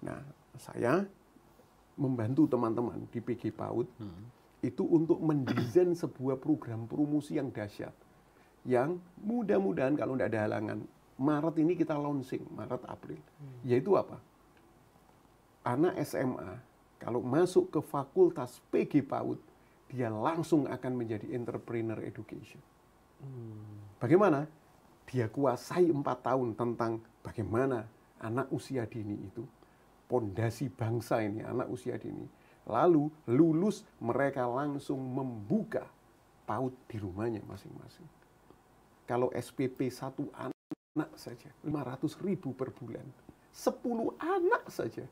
Nah, saya membantu teman-teman di PG PAUD itu untuk mendesain sebuah program promosi yang dahsyat. Yang mudah-mudahan kalau tidak ada halangan, Maret ini kita launching, Maret April. Yaitu apa? Anak SMA kalau masuk ke fakultas PG PAUD, dia langsung akan menjadi entrepreneur education. Bagaimana? Dia kuasai 4 tahun tentang bagaimana anak usia dini itu, pondasi bangsa ini, anak usia dini. Lalu lulus mereka langsung membuka PAUD di rumahnya masing-masing. Kalau SPP 1 anak saja, 500.000 per bulan. 10 anak saja,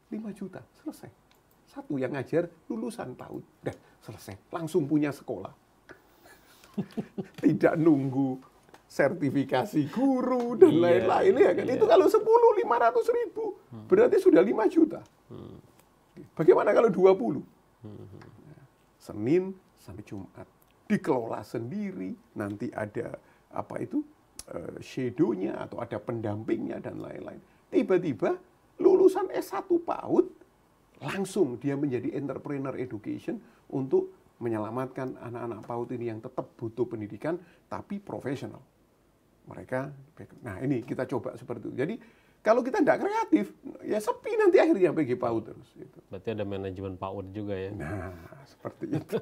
5 juta, selesai. Satu yang ngajar lulusan PAUD, dah selesai, langsung punya sekolah. Tidak nunggu sertifikasi guru dan lain-lain, ya kan? Itu kalau 10, 500.000, berarti sudah 5 juta. Bagaimana kalau 20? Senin sampai Jumat dikelola sendiri, nanti ada apa itu shadow-nya atau ada pendampingnya dan lain-lain. Tiba-tiba lulusan S1 PAUD langsung dia menjadi entrepreneur education untuk menyelamatkan anak-anak PAUD ini yang tetap butuh pendidikan tapi profesional. Mereka, nah ini kita coba seperti itu. Jadi kalau kita tidak kreatif, ya sepi nanti akhirnya PG PAUD terus. Gitu. Berarti ada manajemen PAUD juga ya? Nah, seperti itu.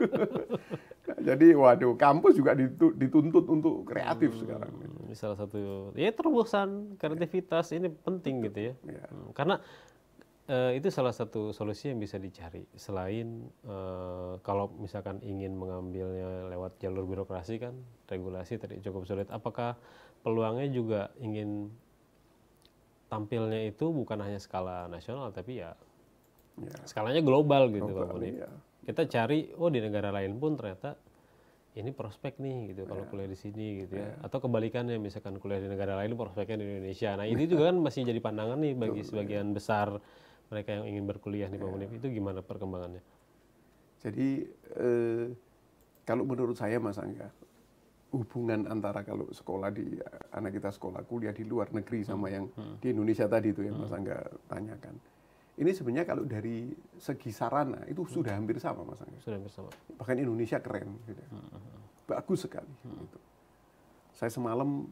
Jadi, waduh, kampus juga dituntut untuk kreatif sekarang. Ini salah satu, ya terobosan kreativitas ini penting gitu ya. Karena itu salah satu solusi yang bisa dicari. Selain kalau misalkan ingin mengambilnya lewat jalur birokrasi kan, regulasi tadi cukup sulit. Apakah peluangnya juga ingin tampilnya itu bukan hanya skala nasional, tapi ya skalanya global gitu Pak Munif. Kita cari, oh di negara lain pun ternyata ini prospek nih gitu kalau kuliah di sini gitu ya. Atau kebalikannya, misalkan kuliah di negara lain prospeknya di Indonesia. Nah ini juga kan masih jadi pandangan nih bagi sebagian besar mereka yang ingin berkuliah nih Pak Munif. Itu gimana perkembangannya? Jadi kalau menurut saya Mas Angga, hubungan antara kalau sekolah di anak kita sekolah kuliah di luar negeri sama yang di Indonesia tadi itu yang Mas Angga tanyakan. Ini sebenarnya kalau dari segi sarana itu sudah hampir sama Mas Angga. Sudah hampir sama. Bahkan Indonesia keren gitu. Bagus sekali gitu. Saya semalam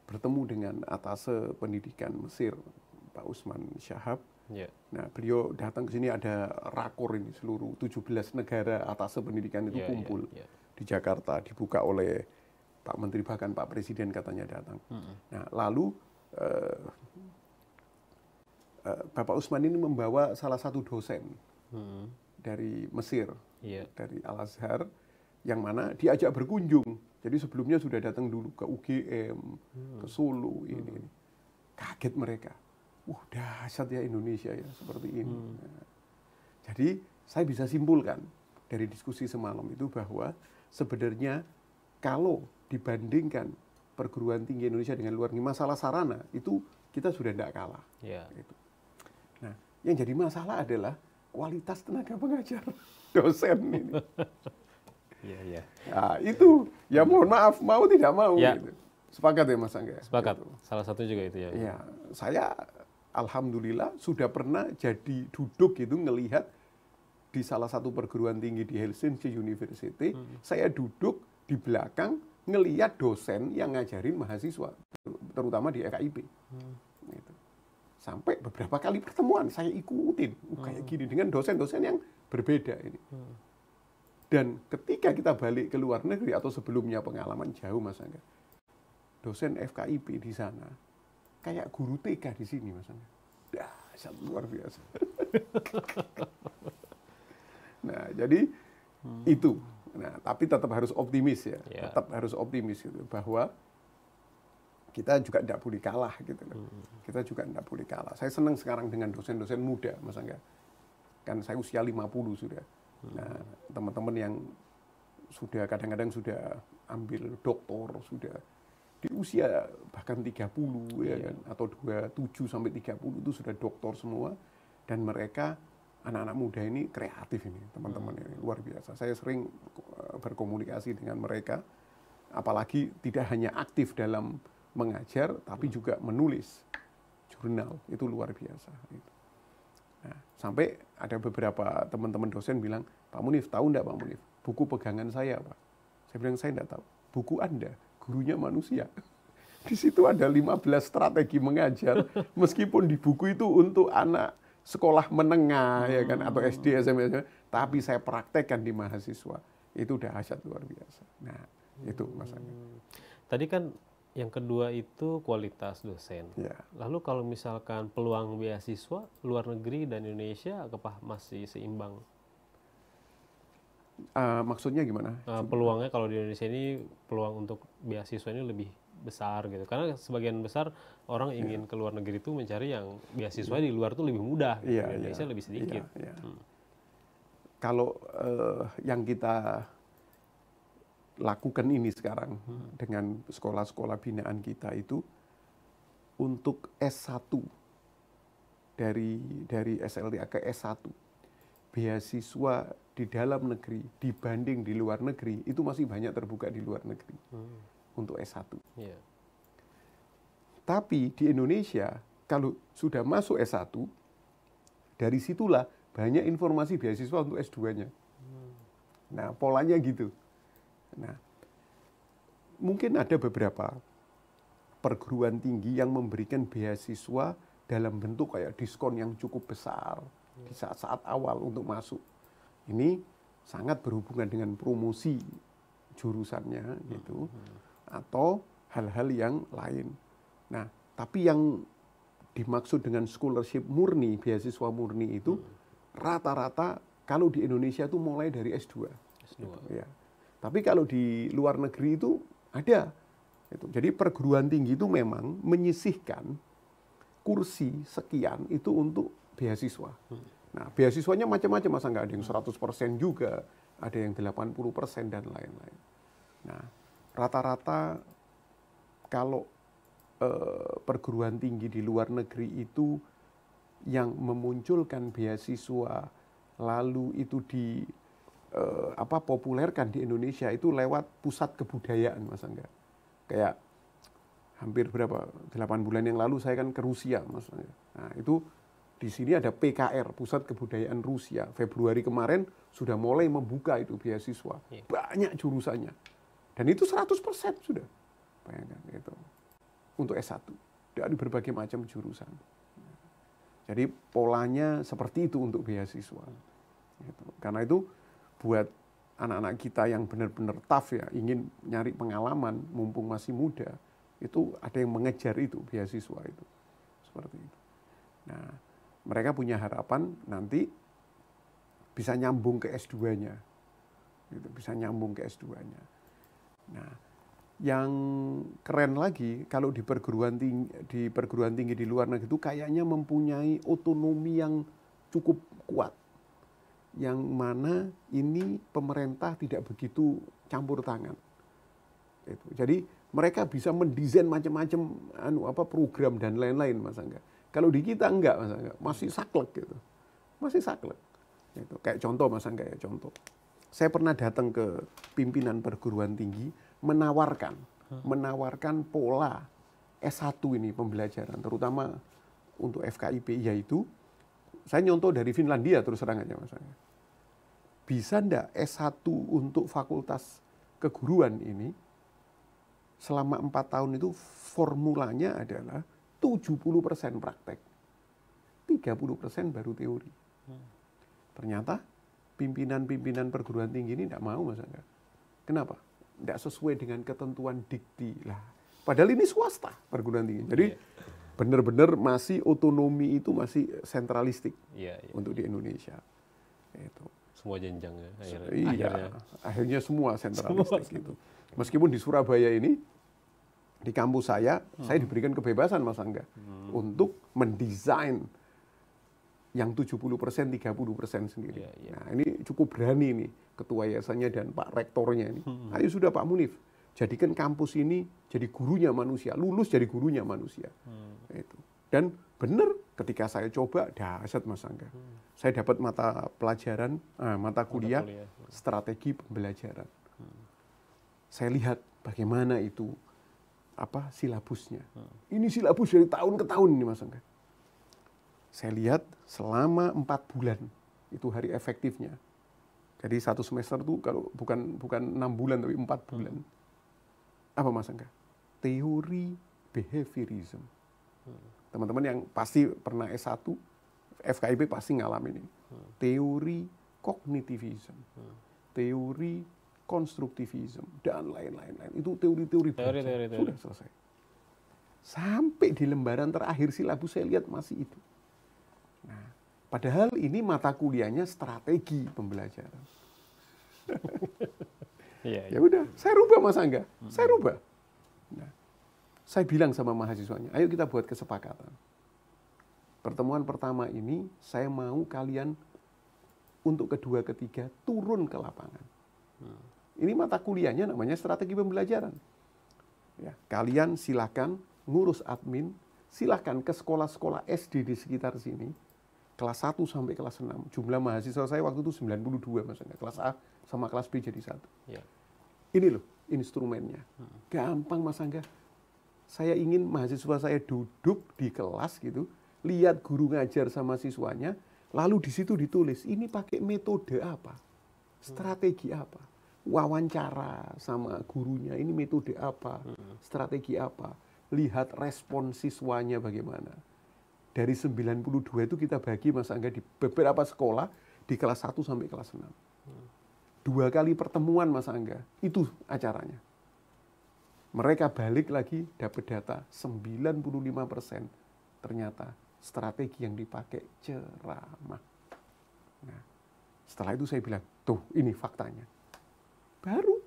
bertemu dengan atase pendidikan Mesir Pak Usman Syahab. Nah, beliau datang ke sini, ada rakor ini seluruh 17 negara atase pendidikan itu kumpul. Di Jakarta dibuka oleh Pak Menteri, bahkan Pak Presiden katanya datang. Nah, lalu Bapak Usman ini membawa salah satu dosen dari Mesir, dari Al-Azhar, yang mana diajak berkunjung. Jadi sebelumnya sudah datang dulu ke UGM, ke Solo, ini. Kaget mereka. Dahsyat ya Indonesia ya, seperti ini. Nah, jadi saya bisa simpulkan dari diskusi semalam itu bahwa sebenarnya kalau dibandingkan perguruan tinggi Indonesia dengan luar negeri, masalah sarana itu kita sudah tidak kalah. Gitu. Nah, yang jadi masalah adalah kualitas tenaga pengajar dosen ini. Iya, iya. Nah, itu ya mohon maaf mau tidak mau Ya. gitu. Sepakat ya Mas Angga? Sepakat. Gitu. Salah satu juga itu ya. Ya, saya alhamdulillah sudah pernah jadi duduk gitu ngelihat di salah satu perguruan tinggi di Helsinki University, saya duduk di belakang ngelihat dosen yang ngajarin mahasiswa, terutama di FKIP. Gitu. Sampai beberapa kali pertemuan saya ikutin kayak gini dengan dosen-dosen yang berbeda ini. Dan ketika kita balik ke luar negeri atau sebelumnya pengalaman jauh Mas Angga, dosen FKIP di sana kayak guru TK di sini Mas Angga. Dahsyat luar biasa. Nah, jadi itu. Nah, tapi tetap harus optimis ya. Tetap harus optimis gitu bahwa kita juga tidak boleh kalah gitu loh. Kita juga tidak boleh kalah. Saya senang sekarang dengan dosen-dosen muda Mas Angga. Kan saya usia 50 sudah. Nah, teman-teman yang sudah kadang-kadang sudah ambil doktor, sudah di usia bahkan 30 ya kan, atau 27 sampai 30 itu sudah doktor semua, dan mereka anak-anak muda ini kreatif ini, teman-teman ini luar biasa. Saya sering berkomunikasi dengan mereka, apalagi tidak hanya aktif dalam mengajar tapi juga menulis jurnal, itu luar biasa gitu. Nah, sampai ada beberapa teman-teman dosen bilang, Pak Munif, tahu enggak Pak Munif, buku pegangan saya Pak? Saya bilang, saya enggak tahu. Buku Anda, gurunya manusia. Di situ ada 15 strategi mengajar, meskipun di buku itu untuk anak sekolah menengah, ya kan, atau SD, SMP, tapi saya praktekkan di mahasiswa. Itu udah dahsyat luar biasa. Nah, itu Mas Angga. Tadi kan yang kedua itu kualitas dosen. Ya. Lalu kalau misalkan peluang beasiswa luar negeri dan Indonesia, apakah masih seimbang? Maksudnya gimana? Peluangnya kalau di Indonesia ini peluang untuk beasiswa ini lebih besar gitu. Karena sebagian besar orang ingin ke luar negeri itu mencari yang beasiswa di luar itu lebih mudah. Gitu. Di Indonesia lebih sedikit. Kalau yang kita lakukan ini sekarang dengan sekolah-sekolah binaan kita itu untuk S1 dari SLTA ke S1 beasiswa di dalam negeri dibanding di luar negeri itu masih banyak terbuka di luar negeri untuk S1. Tapi di Indonesia kalau sudah masuk S1 dari situlah banyak informasi beasiswa untuk S2-nya. Nah, polanya gitu. Nah, mungkin ada beberapa perguruan tinggi yang memberikan beasiswa dalam bentuk kayak diskon yang cukup besar di saat-saat awal untuk masuk. Ini sangat berhubungan dengan promosi jurusannya gitu, atau hal-hal yang lain. Nah, tapi yang dimaksud dengan scholarship murni, beasiswa murni itu rata-rata kalau di Indonesia itu mulai dari S2. Gitu, ya. Tapi kalau di luar negeri itu ada. Jadi perguruan tinggi itu memang menyisihkan kursi sekian itu untuk beasiswa. Nah, beasiswanya macam-macam, Mas Angga. Ada yang 100% juga, ada yang 80% dan lain-lain. Nah, rata-rata kalau perguruan tinggi di luar negeri itu yang memunculkan beasiswa lalu itu populerkan di Indonesia itu lewat pusat kebudayaan, Mas Angga. Kayak hampir 8 bulan yang lalu saya kan ke Rusia, Mas Angga. Nah, itu di sini ada PKR, Pusat Kebudayaan Rusia. Februari kemarin sudah mulai membuka itu beasiswa. Banyak jurusannya. Dan itu 100% sudah. Bayangkan itu. Untuk S1 dari berbagai macam jurusan. Jadi polanya seperti itu untuk beasiswa. Gitu. Karena itu buat anak-anak kita yang benar-benar tough ya, ingin nyari pengalaman mumpung masih muda, itu ada yang mengejar itu, beasiswa itu. Seperti itu. Nah, mereka punya harapan nanti bisa nyambung ke S2-nya. Gitu, bisa nyambung ke S2-nya. Nah, yang keren lagi kalau di perguruan tinggi di luar negeri itu kayaknya mempunyai otonomi yang cukup kuat. Yang mana ini pemerintah tidak begitu campur tangan. Jadi mereka bisa mendesain macam-macam program dan lain-lain, Mas Angga. Kalau di kita enggak, Mas Angga, masih saklek gitu. Masih saklek. Itu kayak contoh Mas Angga ya, contoh. Saya pernah datang ke pimpinan perguruan tinggi menawarkan pola S1 ini pembelajaran, terutama untuk FKIP, yaitu saya nyontoh dari Finlandia terus terang aja Mas Angga. Bisa enggak S1 untuk fakultas keguruan ini selama 4 tahun itu formulanya adalah 70% praktek, 30% baru teori. Ternyata pimpinan-pimpinan perguruan tinggi ini tidak mau Mas Angga. Kenapa? Tidak sesuai dengan ketentuan dikti lah. Padahal ini swasta perguruan tinggi. Jadi benar-benar masih otonomi itu masih sentralistik untuk di Indonesia. Itu. Semua jenjang ya akhirnya semua sentralistik gitu. Meskipun di Surabaya ini, di kampus saya diberikan kebebasan Mas Angga untuk mendesain yang 70%, 30% sendiri. Nah ini cukup berani nih ketua yayasannya dan Pak Rektornya ini. Ayo sudah Pak Munif, jadikan kampus ini jadi gurunya manusia, lulus jadi gurunya manusia. Itu. Dan benar ketika saya coba, dahsyat Mas Angga. Saya dapat mata kuliah strategi pembelajaran. Saya lihat bagaimana itu silabusnya. Ini silabus dari tahun ke tahun ini Mas Angga. Saya lihat selama 4 bulan itu hari efektifnya. Jadi 1 semester itu kalau bukan 6 bulan tapi 4 bulan. Apa Mas Angga? Teori behaviorism. Teman-teman yang pasti pernah S1, FKIP pasti ngalamin ini. Teori kognitivism. Teori konstruktivism dan lain-lain. Itu teori-teori sudah selesai. Sampai di lembaran terakhir silabus saya lihat masih itu. Nah, padahal ini mata kuliahnya strategi pembelajaran. Ya udah, saya rubah Mas Angga, saya rubah. Nah, saya bilang sama mahasiswanya, ayo kita buat kesepakatan. Pertemuan pertama ini saya mau kalian untuk kedua ketiga turun ke lapangan. Ini mata kuliahnya namanya strategi pembelajaran. Ya, kalian silakan ngurus admin, silakan ke sekolah-sekolah SD di sekitar sini. Kelas 1 sampai kelas 6. Jumlah mahasiswa saya waktu itu 92 Mas Angga. Kelas A sama kelas B jadi 1. Ini loh instrumennya. Gampang Mas Angga. Saya ingin mahasiswa saya duduk di kelas gitu, lihat guru ngajar sama siswanya, lalu di situ ditulis, ini pakai metode apa? Strategi apa? Wawancara sama gurunya, ini metode apa? Strategi apa? Lihat respon siswanya bagaimana. Dari 92 itu kita bagi Mas Angga di beberapa sekolah di kelas 1 sampai kelas 6. 2 kali pertemuan Mas Angga, itu acaranya. Mereka balik lagi dapat data 95% ternyata strategi yang dipakai ceramah. Nah, setelah itu saya bilang, tuh ini faktanya. Baru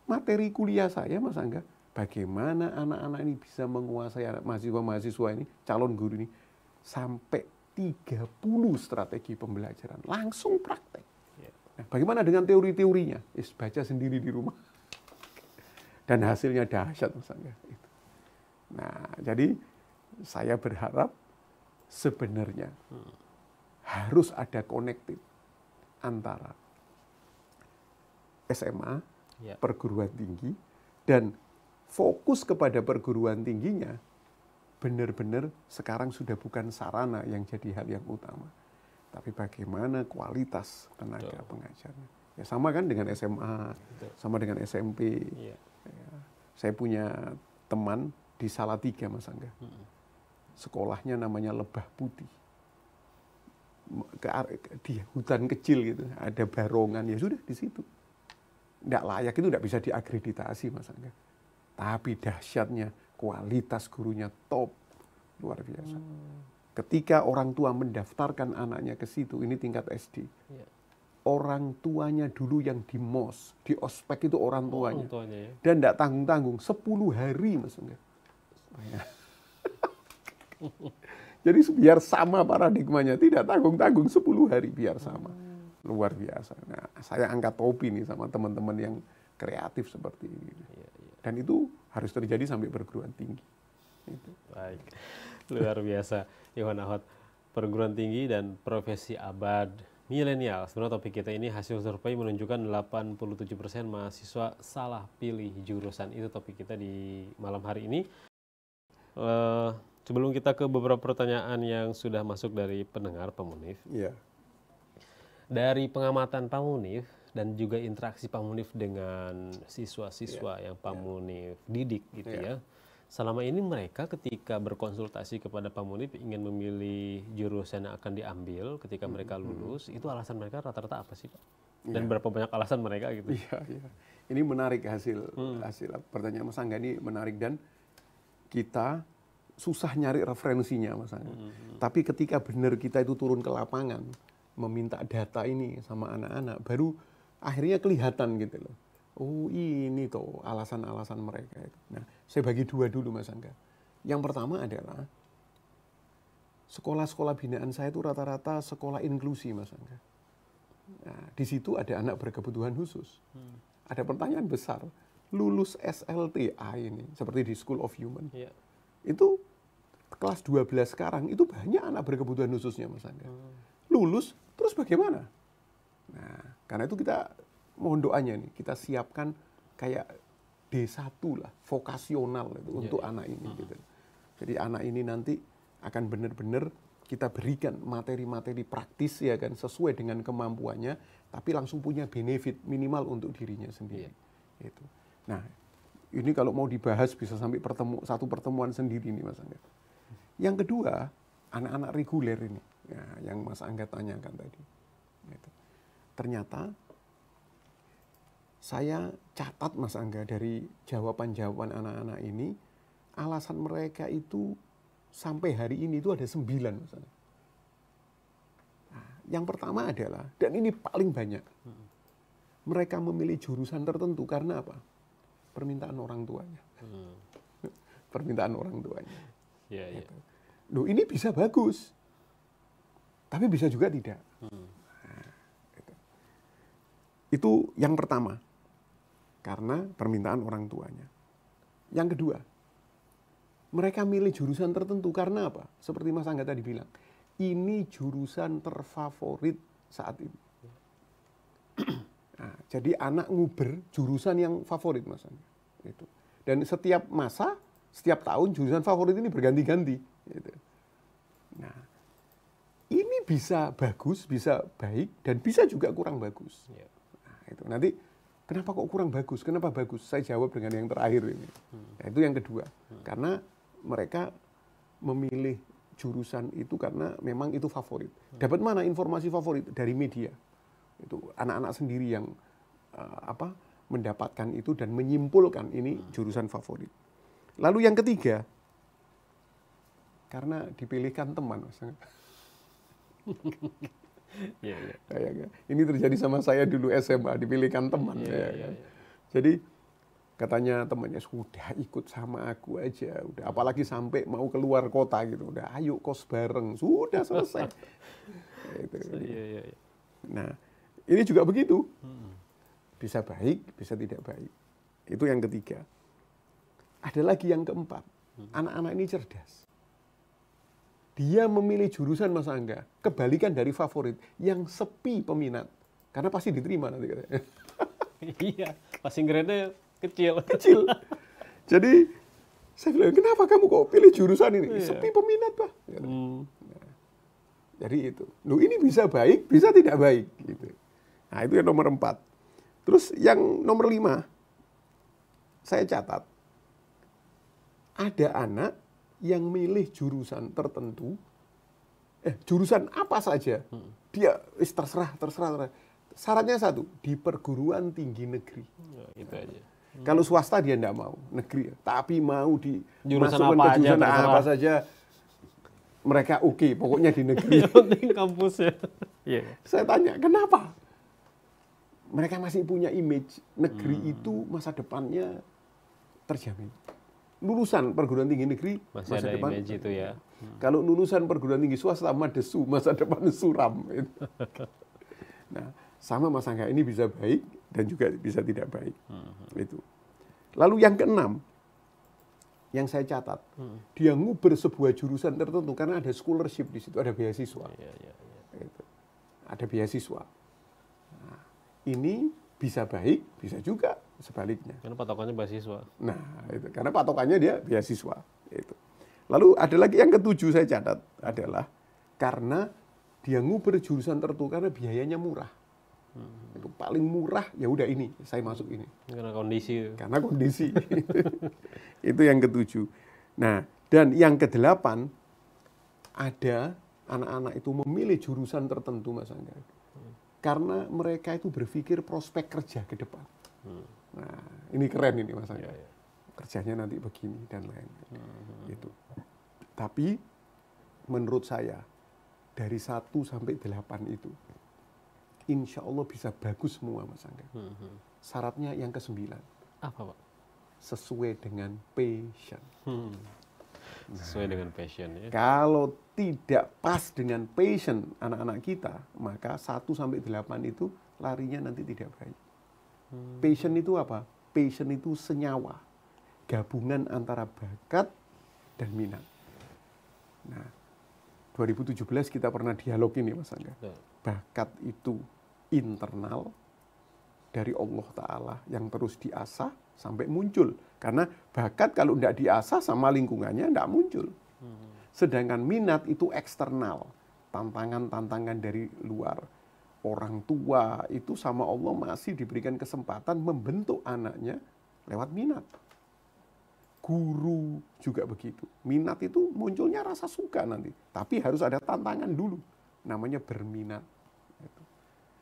materi kuliah saya Mas Angga, bagaimana anak-anak ini bisa menguasai mahasiswa-mahasiswa ini, calon guru ini, sampai 30 strategi pembelajaran. Langsung praktek. Nah, bagaimana dengan teori-teorinya? Baca sendiri di rumah. Dan hasilnya dahsyat Mas Angga. Nah, jadi saya berharap sebenarnya harus ada konektif antara SMA, perguruan tinggi, dan fokus kepada perguruan tingginya benar-benar sekarang sudah bukan sarana yang jadi hal yang utama. Tapi bagaimana kualitas tenaga pengajarnya. Ya sama kan dengan SMA, sama dengan SMP. Ya, saya punya teman di Salatiga Mas Angga. Sekolahnya namanya Lebah Putih. Di hutan kecil gitu, ada barongan, ya sudah di situ. Nggak layak itu nggak bisa diakreditasi Mas Angga. Tapi dahsyatnya kualitas gurunya top, luar biasa. Ketika orang tua mendaftarkan anaknya ke situ, ini tingkat SD. Orang tuanya dulu yang di MOS, di ospek itu orang tuanya. Dan tidak tanggung-tanggung, 10 hari Mas Angga. Jadi biar sama paradigmanya, tidak tanggung-tanggung 10 hari biar sama. Luar biasa. Nah, saya angkat topi nih sama teman-teman yang kreatif seperti ini. Dan itu harus terjadi sampai perguruan tinggi. Itu. Baik, luar biasa. Iwan Ahmad, perguruan tinggi dan profesi abad milenial. Sebenarnya topik kita ini hasil survei menunjukkan 87% mahasiswa salah pilih jurusan. Itu topik kita di malam hari ini. Sebelum kita ke beberapa pertanyaan yang sudah masuk dari pendengar Pak Munif. Iya. Dari pengamatan Pak Munif dan juga interaksi Pak Munif dengan siswa-siswa yang Pak Munif didik gitu ya. Selama ini mereka ketika berkonsultasi kepada Pak Munif ingin memilih jurusan yang akan diambil ketika mereka lulus, itu alasan mereka rata-rata apa sih Pak? Dan berapa banyak alasan mereka gitu? Iya, iya. Ini menarik hasil pertanyaan Mas Angga ini menarik, dan kita susah nyari referensinya Mas Angga. Tapi ketika benar kita itu turun ke lapangan, meminta data ini sama anak-anak, baru akhirnya kelihatan gitu loh. Oh ini tuh alasan-alasan mereka itu. Nah, saya bagi dua dulu Mas Angga. Yang pertama adalah sekolah-sekolah binaan saya itu rata-rata sekolah inklusi Mas Angga. Nah, di situ ada anak berkebutuhan khusus. Ada pertanyaan besar, lulus SLTA ini, seperti di School of Human. Itu kelas 12 sekarang, itu banyak anak berkebutuhan khususnya Mas Angga. Lulus, terus bagaimana? Nah, karena itu kita mohon doanya nih, kita siapkan kayak D1 lah, vokasional itu untuk anak ini gitu. Jadi anak ini nanti akan benar-benar kita berikan materi-materi praktis ya kan, sesuai dengan kemampuannya, tapi langsung punya benefit minimal untuk dirinya sendiri. Gitu. Nah, ini kalau mau dibahas bisa sampai satu pertemuan sendiri nih Mas Angga. Yang kedua, anak-anak reguler ini, ya, yang Mas Angga tanyakan tadi. Gitu. Ternyata saya catat Mas Angga dari jawaban-jawaban anak-anak ini, alasan mereka itu sampai hari ini itu ada 9 Mas Angga. Nah, yang pertama adalah, dan ini paling banyak, mereka memilih jurusan tertentu karena apa? Permintaan orang tuanya. Permintaan orang tuanya. Gitu. Loh, ini bisa bagus, tapi bisa juga tidak. Nah, gitu. Itu yang pertama. Karena permintaan orang tuanya. Yang kedua, mereka milih jurusan tertentu karena apa? Seperti Mas Angga tadi bilang, ini jurusan terfavorit saat ini. Nah, jadi anak nguber jurusan yang favorit Mas Angga. Itu. Dan setiap masa, setiap tahun jurusan favorit ini berganti-ganti. Gitu. Nah, ini bisa bagus, bisa baik, dan bisa juga kurang bagus. Nah, itu nanti. Kenapa kok kurang bagus? Kenapa bagus? Saya jawab dengan yang terakhir ini. Nah, itu yang kedua. Karena mereka memilih jurusan itu karena memang itu favorit. Dapat mana informasi favorit? Dari media. Itu anak-anak sendiri yang mendapatkan itu dan menyimpulkan ini jurusan favorit. Lalu yang ketiga, karena dipilihkan teman. Ini terjadi sama saya dulu SMA, dipilihkan teman. Jadi katanya temannya, sudah ikut sama aku aja, udah apalagi sampai mau keluar kota gitu, udah ayo kos bareng, sudah selesai. Nah, ini juga begitu, bisa baik, bisa tidak baik. Itu yang ketiga. Ada lagi yang keempat, anak-anak ini cerdas. Dia memilih jurusan Mas Angga, kebalikan dari favorit, yang sepi peminat. Karena pasti diterima nanti katanya. Iya, passing grade-nya kecil. Kecil. Jadi, saya bilang, kenapa kamu kok pilih jurusan ini? Sepi peminat, Pak. Nah, jadi itu. Loh, ini bisa baik, bisa tidak baik. Gitu. Nah, itu yang nomor 4. Terus yang nomor 5, saya catat. Ada anak yang milih jurusan tertentu, jurusan apa saja, dia terserah. Syaratnya satu, di perguruan tinggi negeri. Itu aja. Kalau swasta dia tidak mau, negeri. Tapi mau di jurusan apa saja, mereka oke, pokoknya di negeri. Yang penting kampusnya. Saya tanya, kenapa? Mereka masih punya image, negeri itu masa depannya terjamin. Lulusan perguruan tinggi negeri masih masa ada depan image itu ya. Kalau lulusan perguruan tinggi swasta madesu, masa depan suram. Nah, sama Mas Angga, ini bisa baik dan juga bisa tidak baik. Itu. Lalu yang keenam, yang saya catat, dia nguber sebuah jurusan tertentu karena ada scholarship di situ, ada beasiswa. Itu. ada beasiswa. Nah, ini bisa baik, bisa juga sebaliknya. Karena patokannya beasiswa. Nah, itu karena patokannya dia beasiswa. Itu. Lalu ada lagi yang ketujuh saya catat adalah karena dia nguber jurusan tertentu karena biayanya murah. Itu paling murah, ya udah ini, saya masuk ini. Karena kondisi. Karena kondisi. Itu yang ketujuh. Nah, dan yang kedelapan ada anak-anak itu memilih jurusan tertentu, Mas Angga. Karena mereka itu berpikir prospek kerja ke depan. Nah, ini keren ini Mas Angga. Ya, ya. Kerjanya nanti begini dan lain-lain. Itu. Tapi menurut saya dari 1 sampai 8 itu insya Allah bisa bagus semua Mas Angga. Syaratnya yang ke-9. Apa Pak? Sesuai dengan passion. Sesuai dengan passion ya. Kalau tidak pas dengan passion anak-anak kita, maka 1 sampai 8 itu larinya nanti tidak baik. Passion itu apa? Passion itu senyawa. Gabungan antara bakat dan minat. Nah, 2017 kita pernah dialog ini Mas Angga. Bakat itu internal dari Allah Ta'ala yang terus diasah sampai muncul. Karena bakat kalau tidak diasah sama lingkungannya tidak muncul. Sedangkan minat itu eksternal. Tantangan-tantangan dari luar. Orang tua itu sama Allah masih diberikan kesempatan membentuk anaknya lewat minat. Guru juga begitu. Minat itu munculnya rasa suka nanti. Tapi harus ada tantangan dulu. Namanya berminat.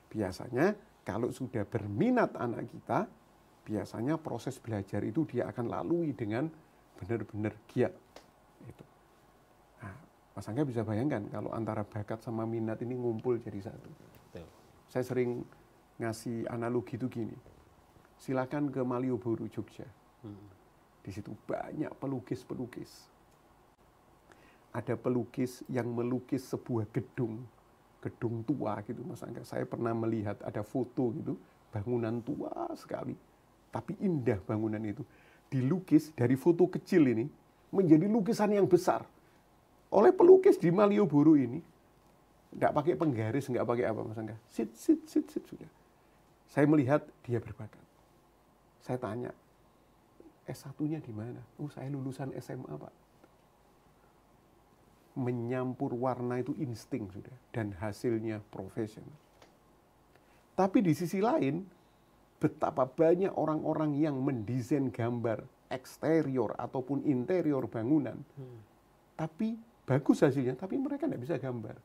Biasanya kalau sudah berminat anak kita, biasanya proses belajar itu dia akan lalui dengan benar-benar giat. Itu. Nah, Mas Angga bisa bayangkan kalau antara bakat sama minat ini ngumpul jadi satu. Saya sering ngasih analogi itu gini. Silakan ke Malioboro, Jogja. Di situ banyak pelukis-pelukis. Ada pelukis yang melukis sebuah gedung tua gitu Mas Angga. Saya pernah melihat ada foto gitu, bangunan tua sekali. Tapi indah bangunan itu. Dilukis dari foto kecil ini menjadi lukisan yang besar. Oleh pelukis di Malioboro ini, nggak pakai penggaris, nggak pakai apa Mas Angga. Sit sudah. Saya melihat dia berbakat. Saya tanya, S1-nya di mana? Oh, saya lulusan SMA, Pak. Menyampur warna itu insting sudah. Dan hasilnya profesional. Tapi di sisi lain, betapa banyak orang-orang yang mendesain gambar eksterior ataupun interior bangunan. Tapi bagus hasilnya, tapi mereka tidak bisa gambar.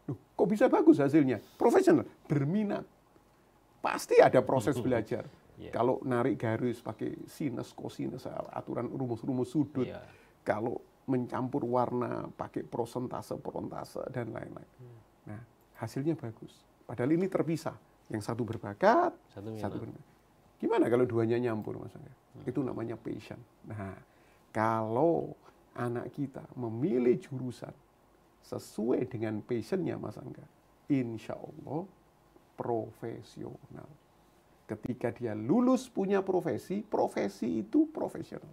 Loh, kok bisa bagus hasilnya? Profesional, berminat. Pasti ada proses belajar. Kalau narik garis pakai sinus, kosinus, aturan rumus-rumus sudut. Kalau mencampur warna pakai prosentase, dan lain-lain. Nah, hasilnya bagus. Padahal ini terpisah. Yang satu berbakat, satu berminat. Gimana kalau duanya nyampur, Mas Angga? Itu namanya passion. Nah, kalau anak kita memilih jurusan sesuai dengan passionnya, Mas Angga, insya Allah profesional. Ketika dia lulus punya profesi, profesi itu profesional.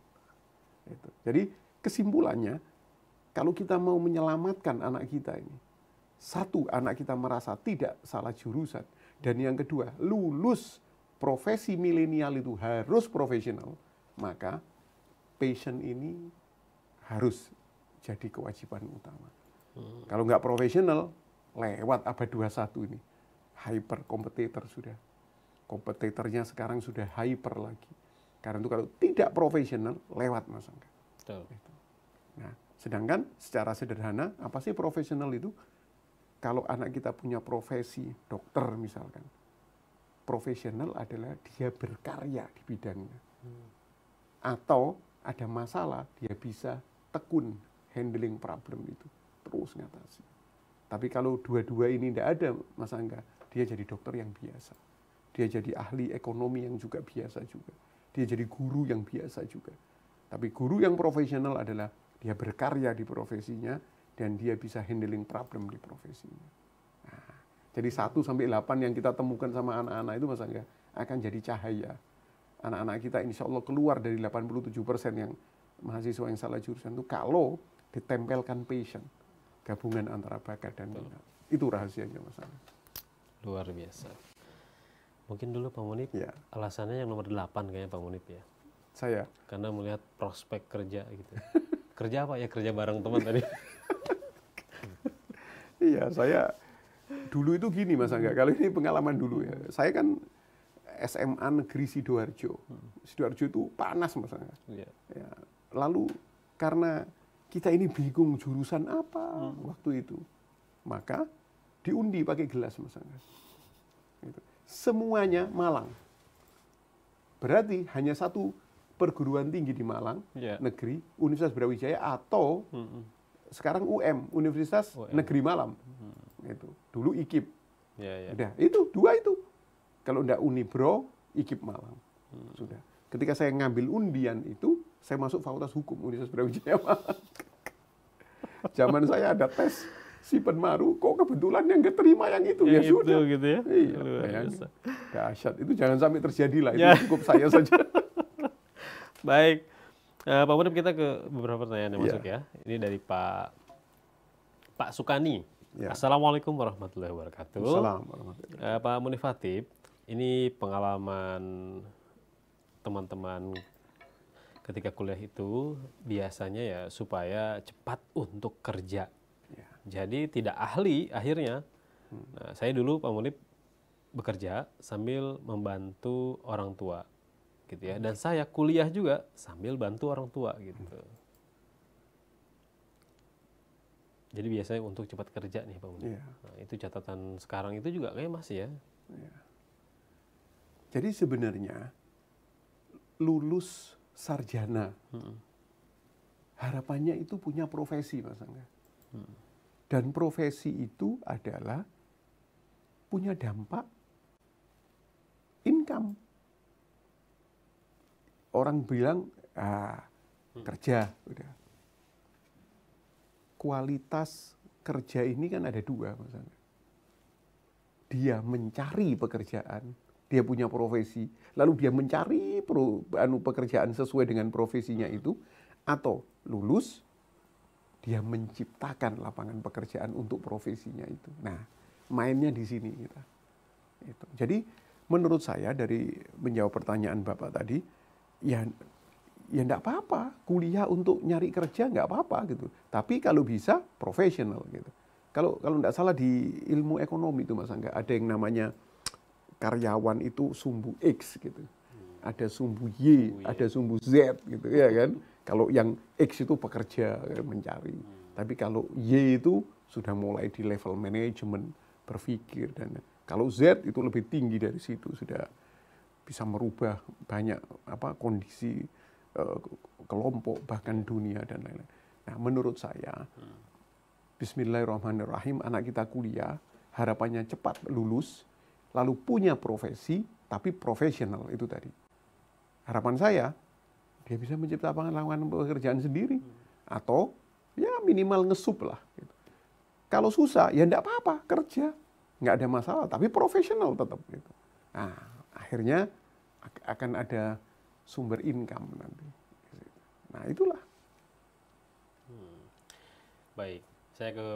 Jadi kesimpulannya, kalau kita mau menyelamatkan anak kita ini, satu, anak kita merasa tidak salah jurusan, dan yang kedua, lulus profesi milenial itu harus profesional, maka passion ini harus jadi kewajiban utama. Kalau nggak profesional, lewat abad 21 ini, hyper kompetitor sudah. Kompetitornya sekarang sudah hyper lagi. Karena itu kalau tidak profesional, lewat Mas Angga. Nah, sedangkan secara sederhana, apa sih profesional itu? Kalau anak kita punya profesi dokter misalkan, profesional adalah dia berkarya di bidangnya. Atau ada masalah, dia bisa tekun handling problem itu, terus ngatasi. Tapi kalau dua-dua ini tidak ada, Mas Angga, dia jadi dokter yang biasa. Dia jadi ahli ekonomi yang juga biasa juga. Dia jadi guru yang biasa juga. Tapi guru yang profesional adalah dia berkarya di profesinya dan dia bisa handling problem di profesinya. Nah, jadi 1-8 yang kita temukan sama anak-anak itu Mas Angga akan jadi cahaya. Anak-anak kita insya Allah keluar dari 87% yang mahasiswa yang salah jurusan itu kalau ditempelkan passion, gabungan antara bakat dan minat. Itu rahasianya Mas Angga. Luar biasa. Mungkin dulu Pak Munib Ya, alasannya yang nomor 8 kayaknya Pak Munib ya. saya. Karena melihat prospek kerja gitu. Kerja apa ya? Kerja bareng teman tadi. Iya, saya dulu itu gini Mas Angga, kalau ini pengalaman dulu ya. Saya kan SMA Negeri Sidoarjo. Sidoarjo itu panas Mas Angga. Iya. Ya, lalu karena kita ini bingung jurusan apa waktu itu, maka diundi pakai gelas Mas Angga. Gitu. Semuanya Malang. Berarti hanya satu perguruan tinggi di Malang, Iya. negeri, Universitas Brawijaya atau sekarang Universitas UM. Negeri Malang. Itu. Dulu IKIP. Iya, iya. Udah, itu dua itu. Kalau enggak Unibro, IKIP Malang. Sudah. Ketika saya ngambil undian itu, saya masuk Fakultas Hukum Universitas Brawijaya Malang. Zaman saya ada tes Sipenmaru, kok kebetulan yang keterima yang itu. Ya Yang sudah. itu gitu ya. Iya, Luar bayangin. biasa. Dahsyat. Itu jangan sampai terjadi lah. Itu Ya. cukup saya saja. Baik. Pak Munib, kita ke beberapa pertanyaan yang Iya. masuk ya. Ini dari Pak Sukani. Ya. Assalamualaikum warahmatullahi wabarakatuh. Assalamualaikum warahmatullahi wabarakatuh. Pak Munif Hatib, ini pengalaman teman-teman ketika kuliah itu biasanya ya supaya cepat untuk kerja. Ya. Jadi tidak ahli akhirnya. Nah, saya dulu Pak Munif bekerja sambil membantu orang tua, gitu ya. Dan saya kuliah juga sambil bantu orang tua, gitu. Jadi biasanya untuk cepat kerja nih Pak Munif. Iya. Nah, itu catatan sekarang itu juga kayak masih ya. Ya. Jadi sebenarnya lulus sarjana, harapannya itu punya profesi Mas Angga. Dan profesi itu adalah punya dampak income. Orang bilang, kerja. Udah. Kualitas kerja ini kan ada dua Mas Angga. Dia mencari pekerjaan, dia punya profesi, lalu dia mencari pekerjaan sesuai dengan profesinya itu, atau lulus, dia menciptakan lapangan pekerjaan untuk profesinya itu. Nah, mainnya di sini kita. Itu. Jadi, menurut saya dari menjawab pertanyaan Bapak tadi, ya enggak apa-apa, kuliah untuk nyari kerja enggak apa-apa gitu. Tapi kalau bisa profesional gitu. Kalau enggak salah di ilmu ekonomi itu Mas Angga, ada yang namanya karyawan itu sumbu X gitu. Ada sumbu Y, ada sumbu Z gitu ya kan. Kalau yang X itu pekerja mencari. Tapi kalau Y itu sudah mulai di level manajemen, berpikir, dan kalau Z itu lebih tinggi dari situ, sudah bisa merubah banyak kondisi kelompok bahkan dunia dan lain-lain. Nah, menurut saya bismillahirrahmanirrahim, anak kita kuliah, harapannya cepat lulus, lalu punya profesi, tapi profesional itu tadi. Harapan saya, dia bisa menciptakan lapangan pekerjaan sendiri. Atau, ya minimal ngesup lah. Gitu. Kalau susah, ya enggak apa-apa, kerja. Enggak ada masalah, tapi profesional tetap. Gitu. Nah, akhirnya akan ada sumber income nanti. Nah, itulah. Baik, saya ke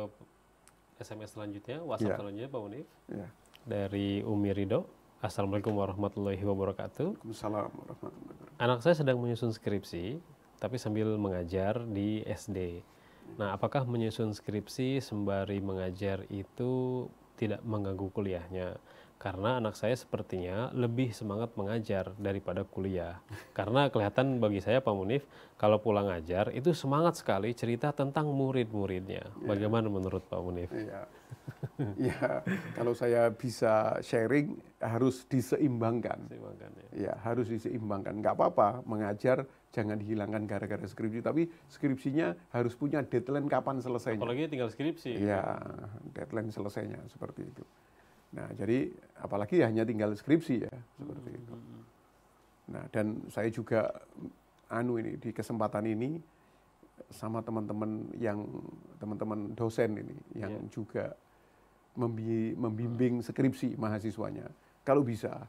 SMS selanjutnya, WhatsApp selanjutnya Pak Munif. Ya. Dari Umi Ridho. Assalamualaikum warahmatullahi wabarakatuh. Waalaikumsalam warahmatullahi wabarakatuh. Anak saya sedang menyusun skripsi, tapi sambil mengajar di SD. Nah, apakah menyusun skripsi sembari mengajar itu tidak mengganggu kuliahnya? Karena anak saya sepertinya lebih semangat mengajar daripada kuliah. Karena kelihatan bagi saya Pak Munif, kalau pulang ngajar itu semangat sekali cerita tentang murid-muridnya. Bagaimana menurut Pak Munif? Iya. Ya, kalau saya bisa sharing harus diseimbangkan. Ya, harus diseimbangkan. Nggak apa-apa mengajar, jangan dihilangkan gara-gara skripsi, tapi skripsinya harus punya deadline kapan selesainya. Apalagi tinggal skripsi. Ya, deadline selesainya seperti itu. Nah, jadi apalagi hanya tinggal skripsi ya, seperti itu. Nah, dan saya juga ini di kesempatan ini sama teman-teman dosen ini yang juga membimbing skripsi mahasiswanya. Kalau bisa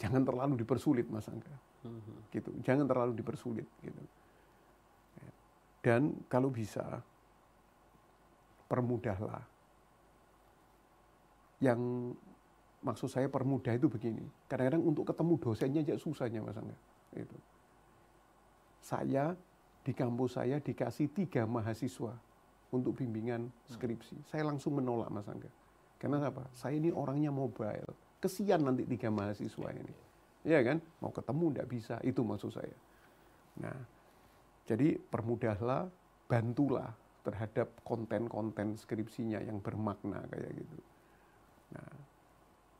jangan terlalu dipersulit Mas Angga. Gitu. Jangan terlalu dipersulit gitu. Dan kalau bisa permudahlah. Yang Maksud saya permudah itu begini. Kadang-kadang untuk ketemu dosennya aja susahnya Mas Angga. Itu. Saya di kampus saya dikasih 3 mahasiswa untuk bimbingan skripsi. Saya langsung menolak Mas Angga. Karena apa? Saya ini orangnya mobile. Kesian nanti 3 mahasiswa ini. Iya kan? Mau ketemu enggak bisa. Itu maksud saya. Nah, jadi permudahlah, bantulah terhadap konten-konten skripsinya yang bermakna kayak gitu. Nah,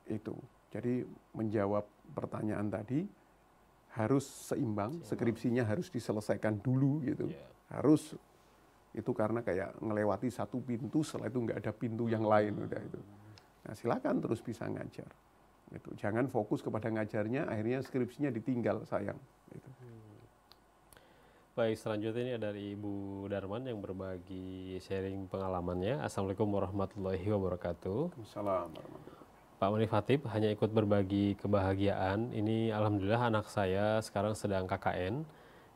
itu. Jadi menjawab pertanyaan tadi, harus seimbang, skripsinya harus diselesaikan dulu gitu. Harus, itu karena kayak ngelewati satu pintu, setelah itu nggak ada pintu yang lain udah itu. Nah, silakan terus bisa ngajar. Gitu. Jangan fokus kepada ngajarnya, akhirnya skripsinya ditinggal, sayang. Gitu. Baik, selanjutnya ini dari Ibu Darman yang berbagi sharing pengalamannya. Assalamualaikum warahmatullahi wabarakatuh. Assalamualaikum. Pak Munif Hatip, hanya ikut berbagi kebahagiaan. Ini alhamdulillah anak saya sekarang sedang KKN.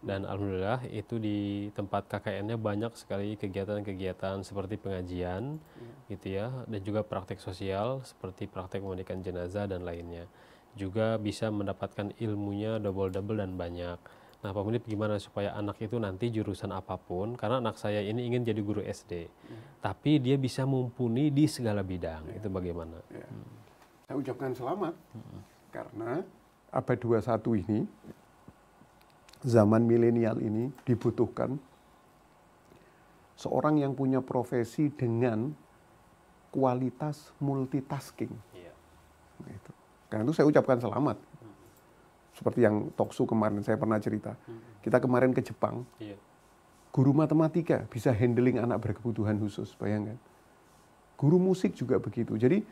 Dan alhamdulillah itu di tempat KKN-nya banyak sekali kegiatan-kegiatan seperti pengajian gitu ya, dan juga praktek sosial seperti praktek memandikan jenazah dan lainnya. Juga bisa mendapatkan ilmunya double-double dan banyak. Nah, Pak Munif, gimana supaya anak itu nanti jurusan apapun, karena anak saya ini ingin jadi guru SD, tapi dia bisa mumpuni di segala bidang, itu bagaimana? Saya ucapkan selamat, karena abad 21 ini, zaman milenial ini dibutuhkan seorang yang punya profesi dengan kualitas multitasking. Gitu. Karena itu saya ucapkan selamat. Seperti yang Toksu kemarin saya pernah cerita. Kita kemarin ke Jepang, guru matematika bisa handling anak berkebutuhan khusus, bayangkan. Guru musik juga begitu. Jadi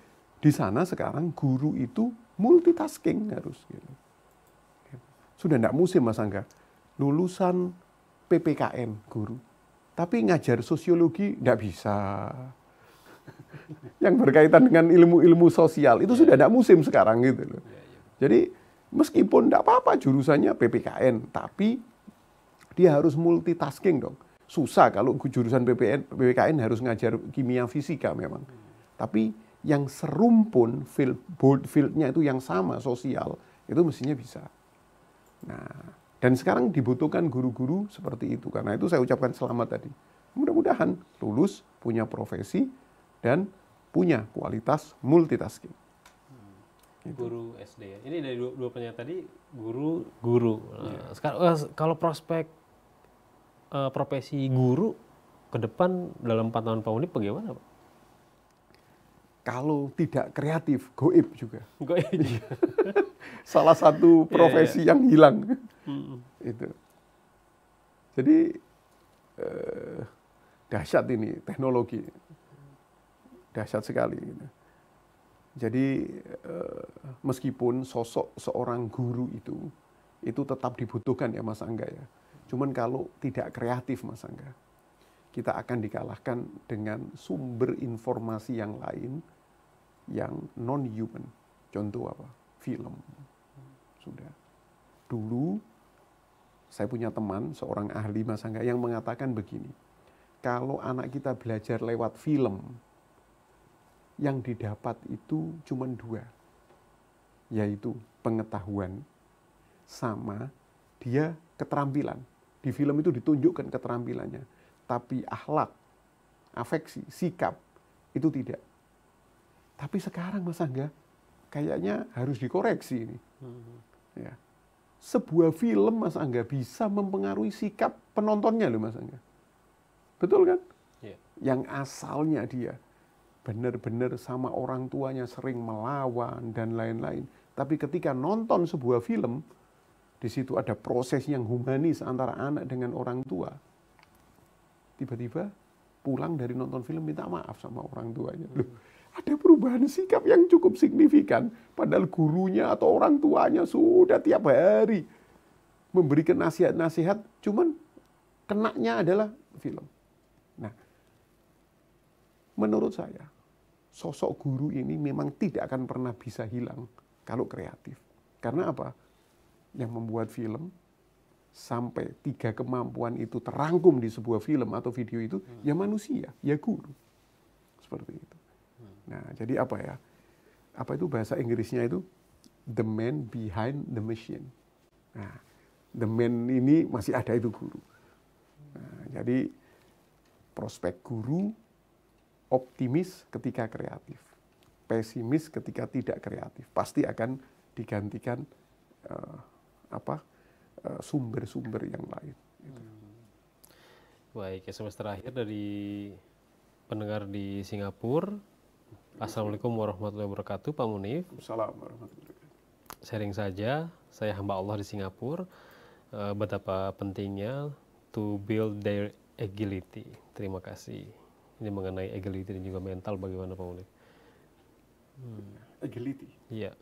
di sana sekarang guru itu multitasking harus. Gitu. Sudah tidak musim Mas Angga, lulusan PPKN guru, tapi ngajar sosiologi tidak bisa. Yang berkaitan dengan ilmu-ilmu sosial itu sudah tidak musim sekarang gitu loh. Jadi meskipun tidak apa-apa jurusannya PPKN, tapi dia harus multitasking dong. Susah kalau jurusan PPKN harus ngajar kimia fisika memang. Tapi yang serumpun fieldnya itu yang sama sosial, itu mestinya bisa. Nah, dan sekarang dibutuhkan guru-guru seperti itu. Karena itu saya ucapkan selamat tadi. Mudah-mudahan lulus, punya profesi, dan punya kualitas multitasking. Gitu. Guru SD ya. Ini dari dua pertanyaan tadi, guru. Nah, sekarang kalau prospek profesi guru ke depan dalam 4 tahun Pak Munif bagaimana, Pak? Kalau tidak kreatif, goib juga. Goib juga. Salah satu profesi yang hilang. Itu. Jadi dahsyat ini teknologi. Dahsyat sekali. Gitu. Jadi meskipun sosok seorang guru itu tetap dibutuhkan ya Mas Angga ya. Cuman kalau tidak kreatif Mas Angga, kita akan dikalahkan dengan sumber informasi yang lain yang non-human. Contoh apa? Film. Sudah. Dulu saya punya teman, seorang ahli Mas Angga, yang mengatakan begini, kalau anak kita belajar lewat film, yang didapat itu cuma 2, yaitu pengetahuan sama dia keterampilan. Di film itu ditunjukkan keterampilannya, tapi akhlak, afeksi, sikap itu tidak. Tapi sekarang Mas Angga, kayaknya harus dikoreksi ini. Ya. Sebuah film Mas Angga bisa mempengaruhi sikap penontonnya loh Mas Angga. Betul kan? Yeah. Yang asalnya dia benar-benar sama orang tuanya sering melawan dan lain-lain. Tapi ketika nonton sebuah film, di situ ada proses yang humanis antara anak dengan orang tua. Tiba-tiba pulang dari nonton film minta maaf sama orang tuanya. Loh, ada perubahan sikap yang cukup signifikan. Padahal gurunya atau orang tuanya sudah tiap hari memberikan nasihat-nasihat, cuman kenanya adalah film. Nah, menurut saya, sosok guru ini memang tidak akan pernah bisa hilang kalau kreatif. Karena apa? Yang membuat film, sampai 3 kemampuan itu terangkum di sebuah film atau video itu, ya manusia, ya guru. Seperti itu. Nah, jadi apa ya? apa itu bahasa Inggrisnya itu, the man behind the machine. Nah, the man ini masih ada itu guru. Nah, jadi prospek guru optimis ketika kreatif, pesimis ketika tidak kreatif, pasti akan digantikan sumber-sumber yang lain. Gitu. Baik, SMS terakhir dari pendengar di Singapura. Assalamualaikum warahmatullahi wabarakatuh, Pak Munif. Assalamualaikum warahmatullahi wabarakatuh. Sharing saja, saya hamba Allah di Singapura. Betapa pentingnya to build their agility. Terima kasih. Ini mengenai agility dan juga mental, bagaimana Pak Munif? Agility. Iya.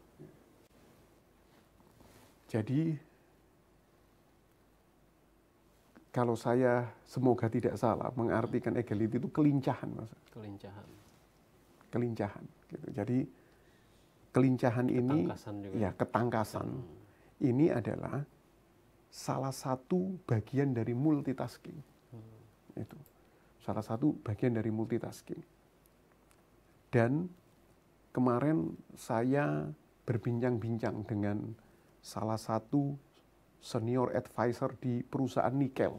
Jadi kalau saya semoga tidak salah mengartikan agility itu kelincahan, Mas. Kelincahan. Gitu. Jadi kelincahan ini, ya ketangkasan, ini adalah salah satu bagian dari multitasking. Itu salah satu bagian dari multitasking. Dan kemarin saya berbincang-bincang dengan salah satu senior advisor di perusahaan nikel,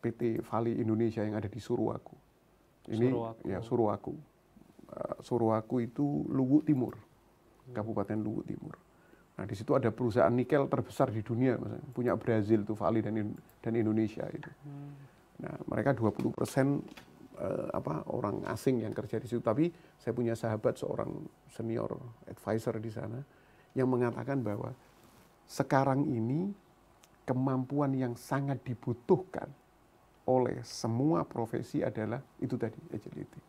PT Vale Indonesia yang ada di Suruwaku. Ini ya Suruwaku. Suruwaku itu Luwu Timur, Kabupaten Luwu Timur. Nah, di situ ada perusahaan nikel terbesar di dunia, punya Brazil tuh Vale dan Indonesia itu. Nah, mereka 20% orang asing yang kerja di situ. Tapi saya punya sahabat seorang senior advisor di sana yang mengatakan bahwa sekarang ini kemampuan yang sangat dibutuhkan oleh semua profesi adalah itu tadi, agility,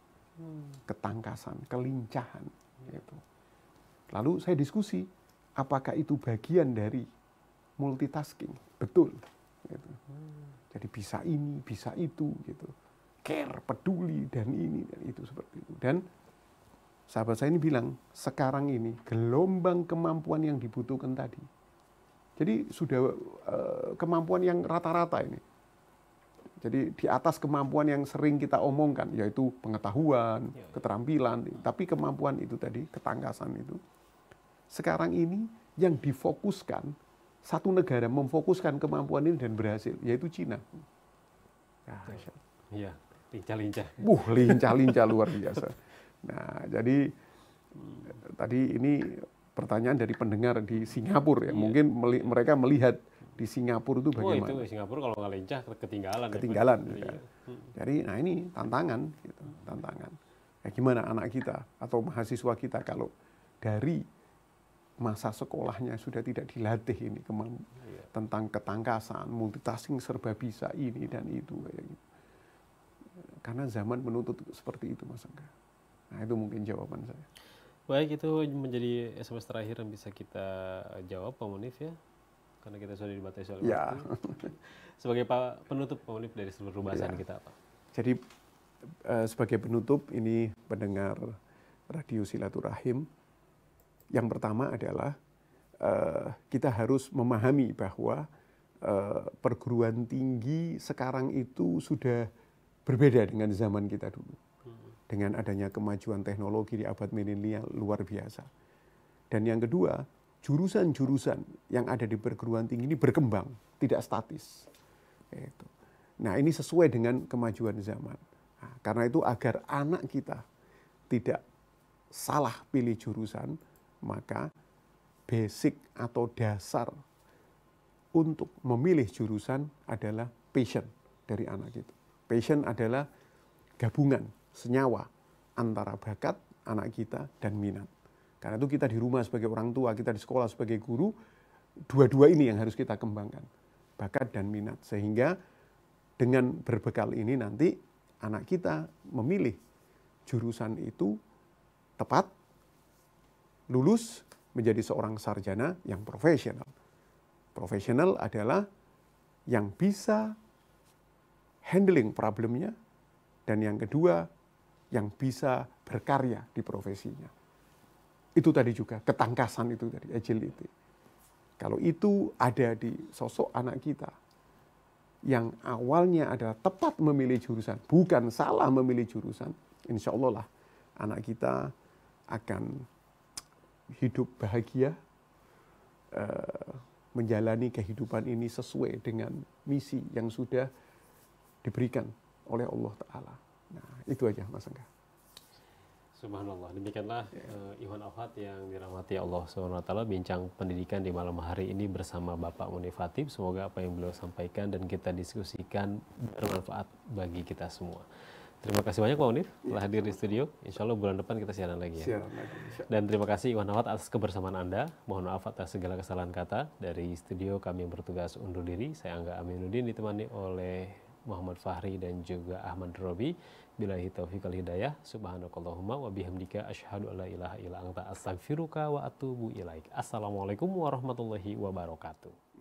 ketangkasan, kelincahan. Gitu. Lalu saya diskusi, apakah itu bagian dari multitasking? Betul. Gitu. Jadi bisa ini, bisa itu, gitu. Care, peduli, dan ini, dan itu, seperti itu. Dan sahabat saya ini bilang, sekarang ini gelombang kemampuan yang dibutuhkan tadi. Jadi sudah kemampuan yang rata-rata ini. Jadi di atas kemampuan yang sering kita omongkan, yaitu pengetahuan, keterampilan, tapi kemampuan itu tadi, ketangkasan itu. Sekarang ini yang difokuskan, satu negara memfokuskan kemampuan ini dan berhasil, yaitu Cina. Iya, lincah-lincah. Lincah-lincah luar biasa. Nah, jadi tadi ini pertanyaan dari pendengar di Singapura ya. Mungkin mereka melihat di Singapura itu bagaimana. Itu Singapura kalau nggak lincah ketinggalan. Ketinggalan. Ya. Jadi, nah ini tantangan, gitu, tantangan. Ya, gimana anak kita atau mahasiswa kita kalau dari masa sekolahnya sudah tidak dilatih ini tentang ketangkasan, multitasking serba bisa ini dan itu kayak gitu. Karena zaman menuntut seperti itu, Mas Angga. Nah, itu mungkin jawaban saya. Baik, itu menjadi SMS terakhir yang bisa kita jawab, Pak Munif ya. Karena kita sudah dibatasi oleh waktu. Sebagai penutup, Pak Munif, dari seluruh bahasan kita apa? Jadi sebagai penutup ini pendengar Radio Silaturahim, yang pertama adalah kita harus memahami bahwa perguruan tinggi sekarang itu sudah berbeda dengan zaman kita dulu. Dengan adanya kemajuan teknologi di abad milenial luar biasa. Dan yang kedua, jurusan-jurusan yang ada di perguruan tinggi ini berkembang, tidak statis. Nah, ini sesuai dengan kemajuan zaman. Nah, karena itu agar anak kita tidak salah pilih jurusan, maka basic atau dasar untuk memilih jurusan adalah passion dari anak itu. Passion adalah gabungan, senyawa antara bakat anak kita dan minat. Karena itu kita di rumah sebagai orang tua, kita di sekolah sebagai guru, dua-dua ini yang harus kita kembangkan, bakat dan minat. Sehingga dengan berbekal ini nanti anak kita memilih jurusan itu tepat, lulus menjadi seorang sarjana yang profesional. Profesional adalah yang bisa handling problemnya, dan yang kedua yang bisa berkarya di profesinya. Itu tadi juga, ketangkasan itu tadi, agility. Kalau itu ada di sosok anak kita, yang awalnya adalah tepat memilih jurusan, bukan salah memilih jurusan, insya Allah lah anak kita akan hidup bahagia, menjalani kehidupan ini sesuai dengan misi yang sudah diberikan oleh Allah Ta'ala. Nah, itu aja Mas Angga. Subhanallah, demikianlah Ikhwan Akhwat yang dirahmati Allah SWT, bincang pendidikan di malam hari ini bersama Bapak Munif Hatib. Semoga apa yang beliau sampaikan dan kita diskusikan bermanfaat bagi kita semua. Terima kasih banyak Pak Munif telah hadir di studio. Insya Allah bulan depan kita siaran lagi ya. Dan terima kasih Ikhwan Akhwat atas kebersamaan Anda. Mohon maaf atas segala kesalahan kata. Dari studio kami yang bertugas undur diri. Saya Angga Aminuddin ditemani oleh Muhammad Fahri dan juga Ahmad Robi. Billahi taufiq wal hidayah. Subhanakallahumma wa bihamdika asyhadu alla ilaha illa anta astaghfiruka wa atubu ilaik. Assalamualaikum warahmatullahi wabarakatuh.